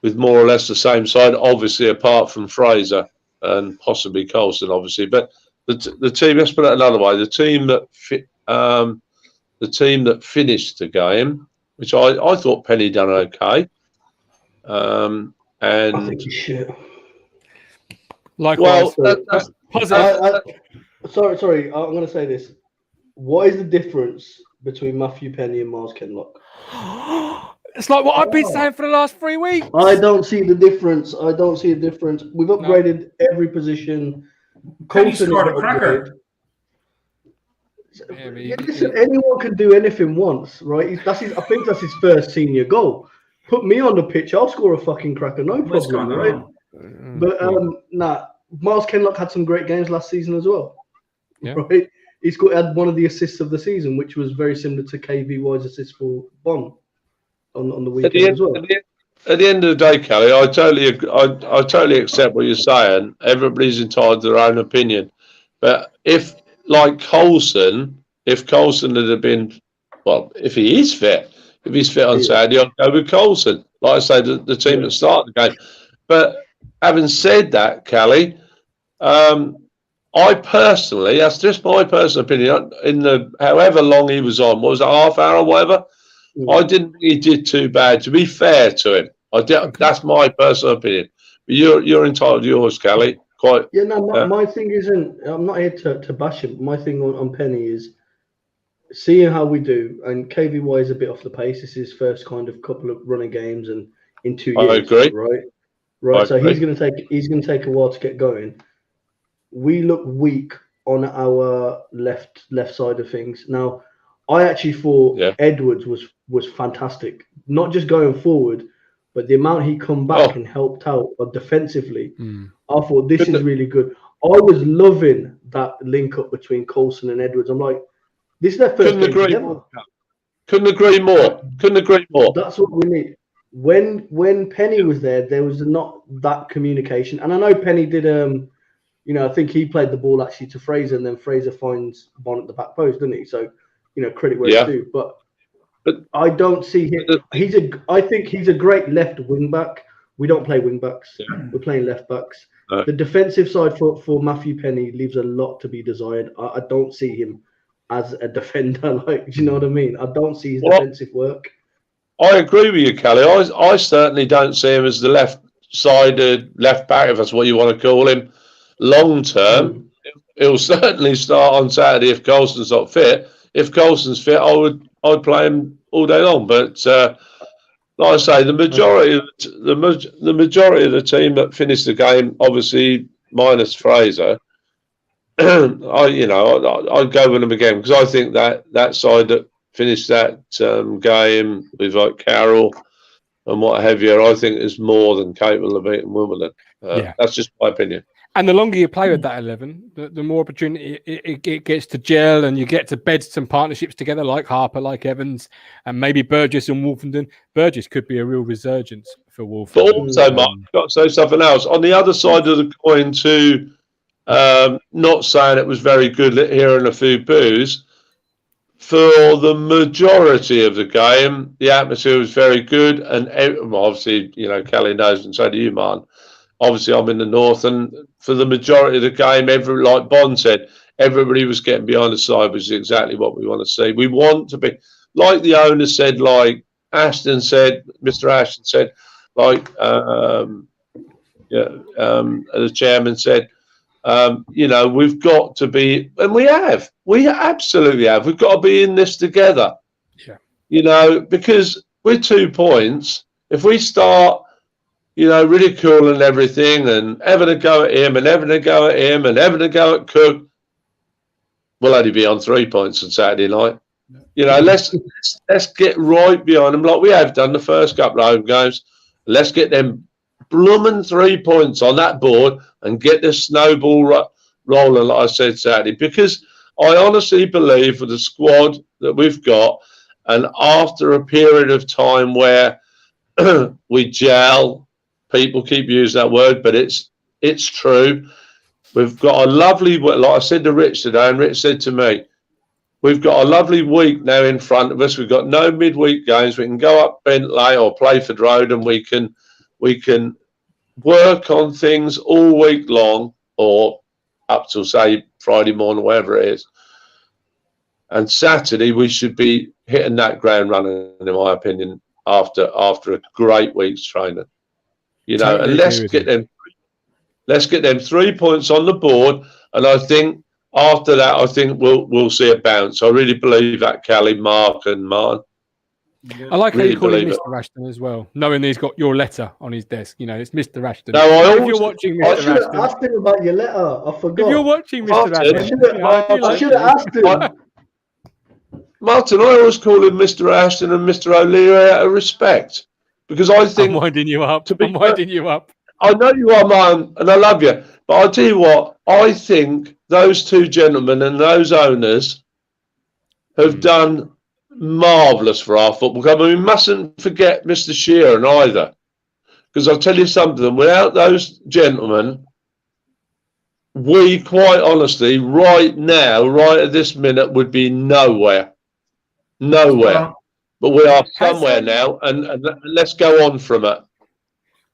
with more or less the same side, obviously apart from Fraser and possibly Coulson, obviously. But the team, let's put it another way, the team that finished the game, which I thought Penny done okay. And
I think you should.
Likewise.
Well, sorry, I'm going to say this. What is the difference between Matthew Penny and Miles Kenlock?
It's like what I've been saying for the last 3 weeks.
I don't see the difference. We've upgraded every position.
Penny scored a cracker.
Yeah, listen, anyone can do anything once, right? I think that's his first senior goal. Put me on the pitch, I'll score a fucking cracker, no problem, right? But Miles Kenlock had some great games last season as well. Yeah. Right? Had one of the assists of the season, which was very similar to KVY's assist for Bond on the weekend as well.
At the end of the day, Kally, I totally accept what you're saying. Everybody's entitled to their own opinion. But if Coulson had been, if he is fit, if he's fit on Saturday, I'll go with Coulson. Like I say, the team that started the game. But having said that, Kally, I personally, that's just my personal opinion, in the however long he was on, what was it, half hour or whatever? I didn't think he did too bad, to be fair to him. That's my personal opinion. But you're entitled to yours, Kally.
My thing isn't, I'm not here to bash him. My thing on Penny is seeing how we do, and KVY is a bit off the pace. This is his first kind of couple of running games and in 2 years.
I agree.
Right. So he's gonna take a while to get going. We look weak on our left side of things. Now, I actually thought Edwards was fantastic. Not just going forward, but the amount he come back and helped out defensively. I thought this is really good. I was loving that link up between Coulson and Edwards. I'm like, this is their first game together.
Couldn't agree more.
That's what we need. When Penny was there was not that communication. And I know Penny did I think he played the ball actually to Fraser, and then Fraser finds Bond at the back post, didn't he? So, credit where it's due. But I don't see him. I think he's a great left wing back. We don't play wing backs. We're playing left backs. The defensive side for Matthew Penny leaves a lot to be desired. I don't see him as a defender. Do you know what I mean? I don't see his defensive work.
I agree with you, Kally. I certainly don't see him as the left-sided left back, if that's what you want to call him. Long term, he'll certainly start on Saturday if Coulson's not fit. If Coulson's fit, I'd play him all day long. But like I say, the majority of the team that finished the game, obviously minus Fraser, I'd go with them again, because I think that side that finish that game with like Carroll and what have you, I think is more than capable of beating Wimbledon. That's just my opinion.
And the longer you play with that 11, the more opportunity it gets to gel, and you get to bed some partnerships together like Harper, like Evans, and maybe Burgess and Wolfenden. Burgess could be a real resurgence for Wolfenden.
But also, Mark, I've got to say something else. On the other side of the coin too, not saying it was very good hearing a few boos, for the majority of the game, the atmosphere was very good. And obviously, you know, Kally knows, and so do you, Martin. Obviously, I'm in the north, and for the majority of the game, like Bond said, everybody was getting behind the side, which is exactly what we want to see. We want to be, like the owner said, like Ashton said, Mr. Ashton said, like the chairman said, you know, we've got to be, and we absolutely have. We've got to be in this together.
Yeah.
You know, because we're 2 points. If we start, you know, ridiculing everything and having a go at him and having a go at him and having a go at Cook, we'll only be on 3 points on Saturday night. You know, let's get right behind them like we have done the first couple of home games. Let's get them blooming 3 points on that board and get the snowball rolling, like I said, Saturday. Because I honestly believe with the squad that we've got, and after a period of time where we gel, people keep using that word, but it's true. We've got a lovely, like I said to Rich today, and Rich said to me, we've got a lovely week now in front of us. We've got no midweek games. We can go up Bentley or Playford Road, and we can work on things all week long, or up till say Friday morning, whatever it is. And Saturday we should be hitting that ground running, in my opinion, after a great week's training. You know, totally, and let's get them 3 points on the board, and I think after that, I think we'll see a bounce. I really believe that, Kally, Mark, and Martin.
I like how you call him Mr. Ashton as well, knowing he's got your letter on his desk. You know, it's Mr. Ashton.
No,
if you're watching Mr. Ashton,
I should have asked him about your letter. I forgot.
If you're watching Mr. Ashton,
I should have asked him.
Martin, I always call him Mr. Ashton and Mr. O'Leary out of respect, because I think
I'm winding you up. I'm winding you up.
I know you are, man, and I love you. But I'll tell you what, I think those two gentlemen and those owners have done marvellous for our football club. And we mustn't forget Mr. Sheeran either. Because I'll tell you something, without those gentlemen, we quite honestly, right now, right at this minute, would be nowhere. Nowhere. But we are somewhere now, and let's go on from it.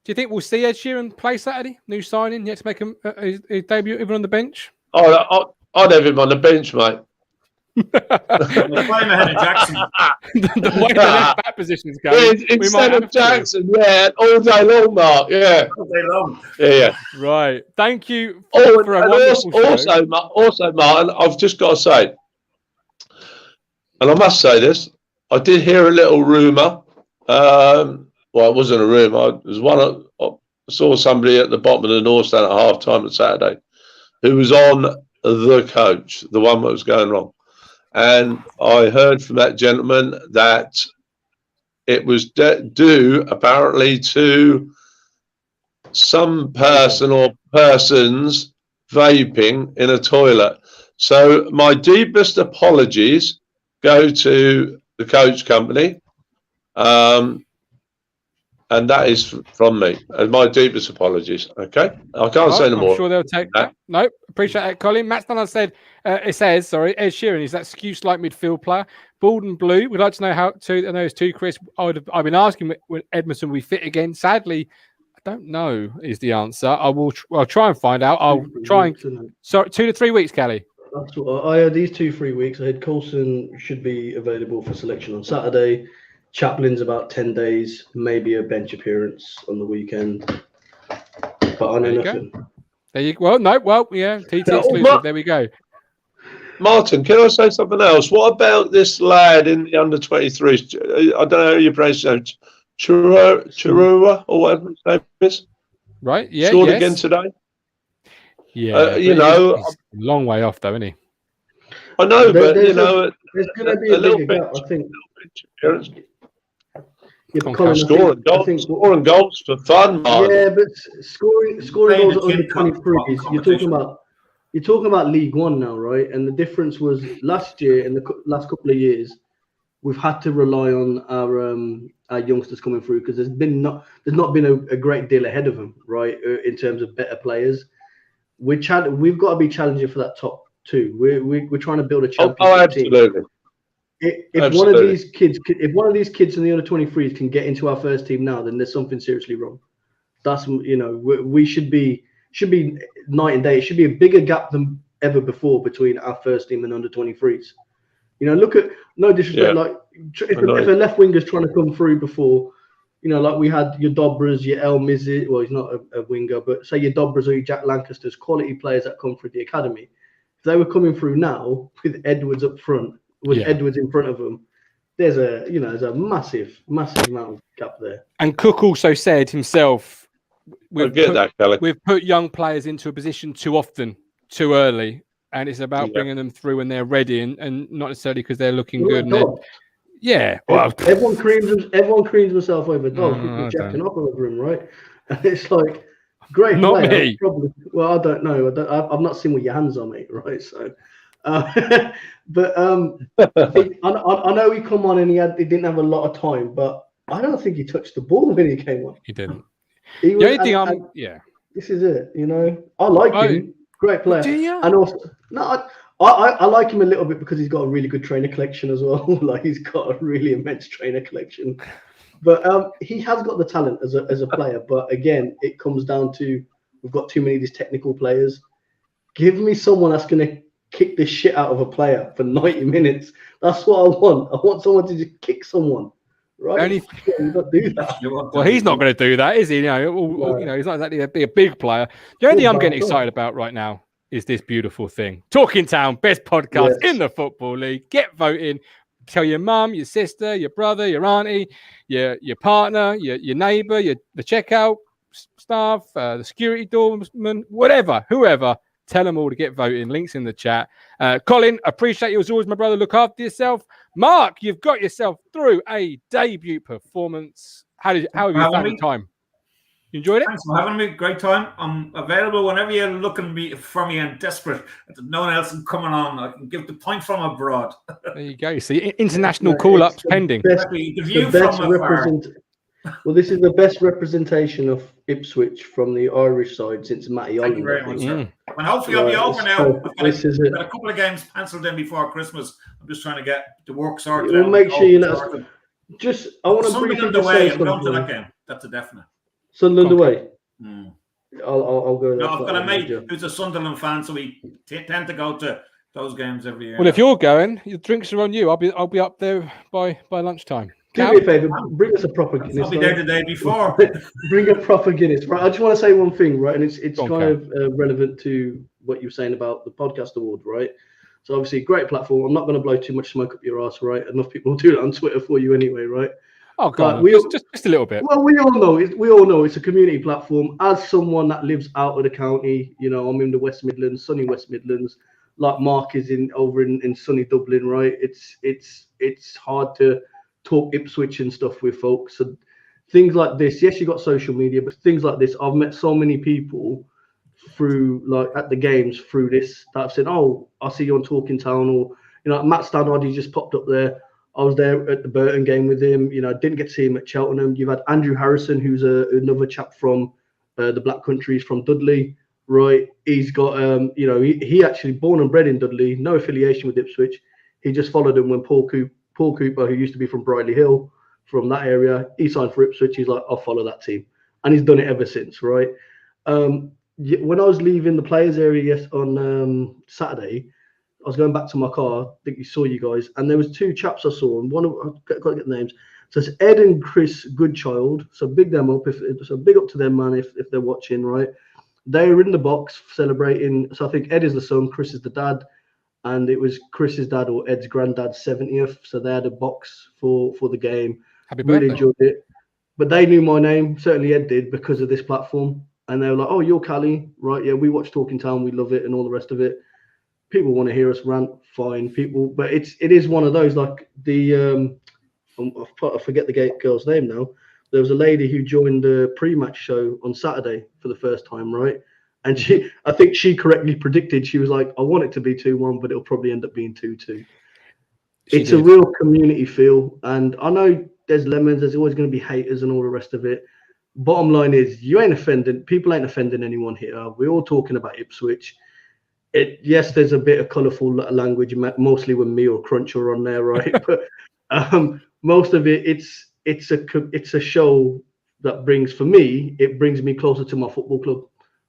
Do you think we'll see Ed Sheeran play Saturday? New signing, yet to make his debut, even on the bench?
Oh, I'd have him on the bench, mate.
Playing ahead of Jackson.
The way the left back positions go.
Instead of Jackson, yeah, all day long, Mark. Yeah,
all day long.
Yeah.
Right. Thank you.
Also, Martin, I've just got to say, and I must say this, I did hear a little rumour. Well, it wasn't a rumour. It was one. I saw somebody at the bottom of the North Stand at half time on Saturday who was on the coach, the one that was going wrong. And I heard from that gentleman that it was due apparently to some person or persons vaping in a toilet. So my deepest apologies go to the coach company. And that is from me. And my deepest apologies. Okay, I can't say no more.
I'm sure they'll take that. No, appreciate that, Colin. Matt Dunn said, Ed Sheeran is that excuse like midfield player. Bald and blue. We'd like to know how to. I know it's too, Chris. I've been asking when Edmondson will fit again. Sadly, I don't know is the answer. I'll try and find out. I'll try and. Sorry, 2 to 3 weeks, Kally.
That's what I had these 2-3 weeks. I had Coulson should be available for selection on Saturday. Chaplin's about 10 days, maybe a bench appearance on the weekend. But I know nothing.
There you go. Yeah, TT exclusive. There we go.
Martin, can I say something else? What about this lad in the under-23s? I don't know how you pronounce it. Chirua or whatever his name is.
Right, yeah.
Scored again today.
Yeah.
he's
a long way off, though, isn't he?
I know, but
there's
you know,
there's going to be a
little
bigger
bit.
gap, I think. Yeah,
Okay.
Colin,
Scoring goals for fun, man.
Yeah, but scoring
Playing
goals
the
at under
Kid Cup
23s.
competition.
You're talking about League One now, right? And the difference was last year and the last couple of years, we've had to rely on our youngsters coming through because there's not been a great deal ahead of them, right? In terms of better players, we've got to be challenging for that top two. We're trying to build a championship team.
Absolutely.
If one of these kids in the under 23s can get into our first team now, then there's something seriously wrong. That's, you know, we should be night and day. It should be a bigger gap than ever before between our first team and under 23s. You know, look at, no disrespect, like if a left winger's trying to come through before, you know, like we had your Dobras, your El Mizzi, well, he's not a winger, but say your Dobras or your Jack Lancasters, quality players that come through the academy. If they were coming through now with Edwards up front, Edwards in front of them, there's a massive amount of gap there.
And Cook also said himself, we've put young players into a position too often, too early, and it's about bringing them through when they're ready, and not necessarily because they're looking good. Well,
everyone creams themselves over Dodd. People jacking up over him, right? And it's like, great
not
player.
me.
Probably. Well, I don't know. I've not seen what your hands are, mate. Right, so. But I know he come on and he didn't have a lot of time, but I don't think he touched the ball when he came on.
He didn't.
This is it. You know, I like him. Great player.
Do you?
And also, no, I like him a little bit because he's got a really good trainer collection as well. Like he's got a really immense trainer collection. But he has got the talent as a player. But again, it comes down to we've got too many of these technical players. Give me someone that's going to kick the shit out of a player for 90 minutes. That's what I want. I want someone to just kick someone. Right? Not do that.
Well, he's not going to do that, is he? You know, he's not exactly a big player. The only thing I'm getting excited about right now is this beautiful thing. Talking Town, best podcast in the Football League. Get voting. Tell your mum, your sister, your brother, your auntie, your partner, your neighbour, the checkout staff, the security doorman, whatever, whoever. Tell them all to get voting. Links in the chat. Colin, appreciate you as always, my brother. Look after yourself. Mark, you've got yourself through a debut performance. How have you found the time? You enjoyed it?
Thanks for having me. Great time. I'm available whenever you're looking for me and desperate. No one else is coming on. I can give the point from abroad.
There you go. See, international call-ups pending.
Well, this is the best representation of Ipswich from the Irish side since Matty Ollie.
Thank you very much, sir. And hopefully I'll be over now. I've got a couple of games penciled in before Christmas. I'm just trying to get the work sorted.
We'll make sure you let us. I want to
Sunderland away. I'm going to that game. That's a definite.
Sunderland away. I'll go.
No, I've got a mate who's a Sunderland fan, so we tend to go to those games every year.
Well, if you're going, your drinks are on you. I'll be up there by lunchtime.
Do me a favour, bring us a proper Guinness.
I'll be there the day before.
Bring a proper Guinness. Right, I just want to say one thing, right, and it's kind of relevant to what you were saying about the podcast award, right? So obviously, great platform. I'm not going to blow too much smoke up your ass, right? Enough people will do that on Twitter for you anyway, right?
Oh God, just a little bit.
Well, we all know it's a community platform. As someone that lives out of the county, you know, I'm in the West Midlands, sunny West Midlands. Like Mark is over in sunny Dublin, right? It's hard to talk Ipswich and stuff with folks. So things like this, yes, you got social media, but things like this, I've met so many people through, like, at the games through this that have said, oh, I see you on Talking Town, or, you know, Matt Stannard, he just popped up there. I was there at the Burton game with him. You know, I didn't get to see him at Cheltenham. You've had Andrew Harrison, who's another chap from the Black Countries from Dudley, right? He's got, you know, he actually born and bred in Dudley, no affiliation with Ipswich. He just followed him when Paul Cooper, who used to be from Brightly Hill, from that area, he signed for Ipswich. He's like, I'll follow that team. And he's done it ever since, right? When I was leaving the players area on Saturday, I was going back to my car. I think you saw you guys. And there was two chaps I saw. And one of I've got to get the names. So it's Ed and Chris Goodchild. So big them up. So big up to them, man, if they're watching, right? They were in the box celebrating. So I think Ed is the son, Chris is the dad. And it was Chris's dad or Ed's granddad's 70th. So they had a box for the game.
Happy birthday.
Really enjoyed it. But they knew my name. Certainly Ed did, because of this platform. And they were like, oh, you're Kally, right? Yeah, we watch Talking Town. We love it and all the rest of it. people want to hear us rant, fine. But it is one of those, like the I forget the girl's name now. There was a lady who joined the pre-match show on Saturday for the first time, right? And I think she correctly predicted, she was like, I want it to be 2-1, but it'll probably end up being 2-2. It's a real community feel. And I know there's lemons, there's always going to be haters and all the rest of it. Bottom line is, people ain't offending anyone here. We're all talking about Ipswich. Yes, there's a bit of colourful language, mostly when me or Crunch are on there, right? But most of it, it's a show that brings me closer to my football club,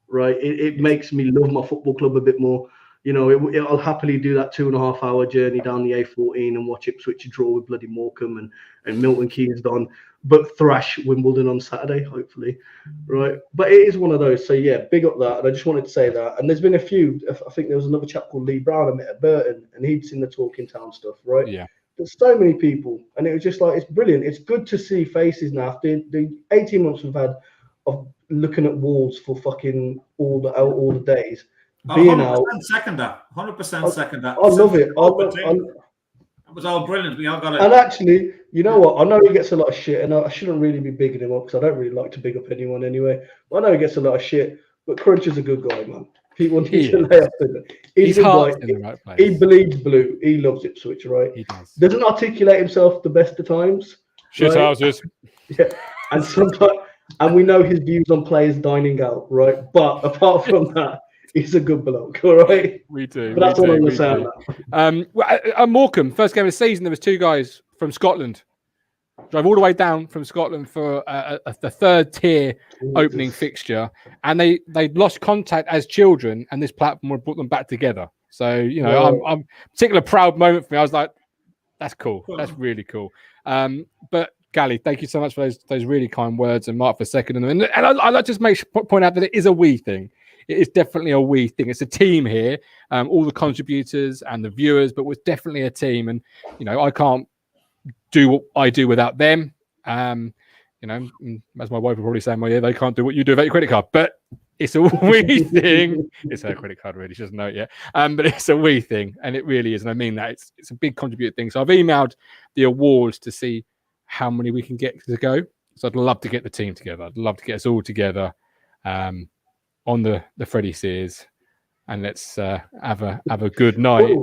right? It makes me love my football club a bit more. You know, I'll happily do that 2.5 hour journey down the A14 and watch Ipswich draw with bloody Morecambe and Milton Keynes done, but thrash Wimbledon on Saturday, hopefully, right? But it is one of those. So yeah, big up that. And I just wanted to say that. And there's been a few. I think there was another chap called Lee Brown I met at Burton, and he'd seen the Talking Town stuff, right?
Yeah.
There's so many people, and it was just like, it's brilliant. It's good to see faces now. After the 18 months we've had of looking at walls for fucking all the days. Being 100%
out. Second that. 100% second that.
I love it.
It was all brilliant. We all got it.
And actually, you know what? I know he gets a lot of shit, and I shouldn't really be bigging him up because I don't really like to big up anyone anyway. But I know he gets a lot of shit. But Crunch is a good guy, man. People need to lay up in it. He's heart in the right place. He bleeds blue. He loves Ipswich, right? He does. Doesn't articulate himself the best of times.
Shit houses.
Yeah. And sometimes, and we know his views on players dining out, right? But apart from that, he's a good bloke, all right?
We do.
But that's all I'm going to say on
that. At Morecambe, first game of the season, there was 2 guys from Scotland. Drove all the way down from Scotland for the 3rd tier opening fixture. And they lost contact as children, and this platform brought them back together. So, you know, I'm particular proud moment for me. I was like, that's cool. That's really cool. But Kally, thank you so much for those really kind words, and Mark for seconding them. And I'd like to just point out that it is a we thing. It is definitely a we thing. It's a team here, all the contributors and the viewers, but we're definitely a team. And, you know, I can't do what I do without them. You know, as my wife would probably say, well, yeah, they can't do what you do without your credit card. But it's a we thing. It's her credit card, really. She doesn't know it yet. But it's a we thing, and it really is. And I mean that. It's a big contributor thing. So I've emailed the awards to see how many we can get to go. So I'd love to get the team together. I'd love to get us all together on the Freddie Sears, and let's have a good night.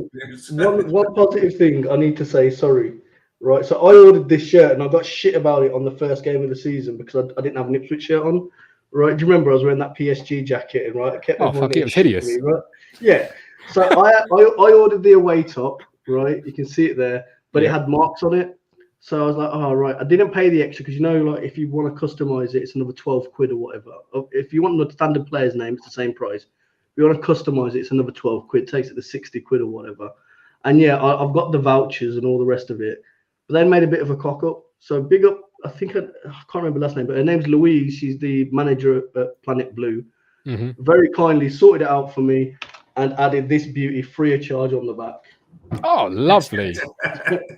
One positive thing I need to say, sorry. Right, so I ordered this shirt and I got shit about it on the first game of the season because I didn't have an Ipswich shirt on. Right, do you remember I was wearing that PSG jacket and right? I kept
fuck it, it was hideous.
Me, right? Yeah, so I ordered the away top. Right, you can see it there, but it had marks on it. So I was like, oh right, I didn't pay the extra because you know, like if you want to customize it, it's another 12 quid or whatever. If you want the standard player's name, it's the same price. If you want to customize it, it's another 12 quid. It takes it to 60 quid or whatever. And yeah, I've got the vouchers and all the rest of it. But they made a bit of a cock up. So big up, I think I can't remember last name, but her name's Louise. She's the manager at Planet Blue. Mm-hmm. Very kindly sorted it out for me and added this beauty free of charge on the back.
Oh, lovely.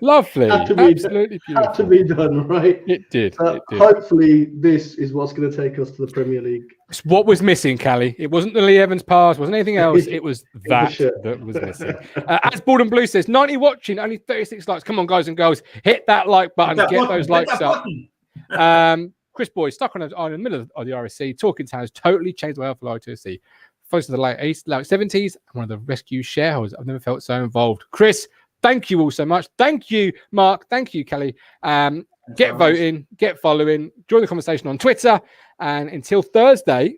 Lovely. Absolutely beautiful.
Had to be done, right?
It did. It did.
Hopefully this is what's going to take us to the Premier League.
It's what was missing, Kally. It wasn't the Lee Evans pass, wasn't anything else. It was that was missing. As Borden Blue says, 90 watching, only 36 likes. Come on, guys and girls. Hit that like button. Get those likes up. Chris Boy, stuck on the middle of the RSC. Talking Town has totally changed the way I feel ITFC. Close to the late 70s, one of the rescue shareholders. I've never felt so involved. Chris, thank you all so much. Thank you, Mark. Thank you, Kally. Get voting, get following, join the conversation on Twitter. And until Thursday,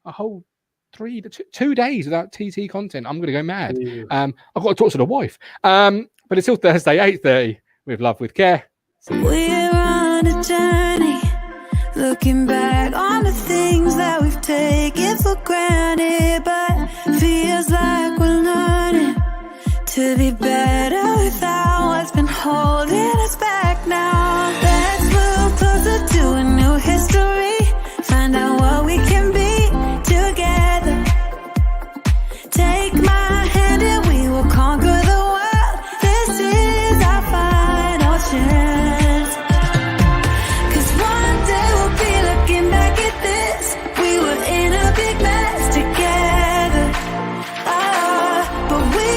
a whole 2 days without TT content. I'm going to go mad. I've got to talk to the wife. But until Thursday, 8:30, with love, with care.
We're on a journey, looking back on the things that we've taken for granted, but feels like we're learning to be better without what's been holding us back now. Let's move closer to a new history, find out what we can be together. Take my hand and we will conquer the world. This is our final chance. 'Cause one day we'll be looking back at this. We were in a big mess together. But we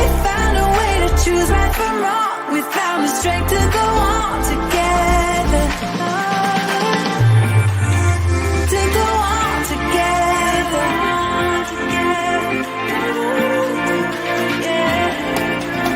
who's right from wrong. We found the strength to go on together.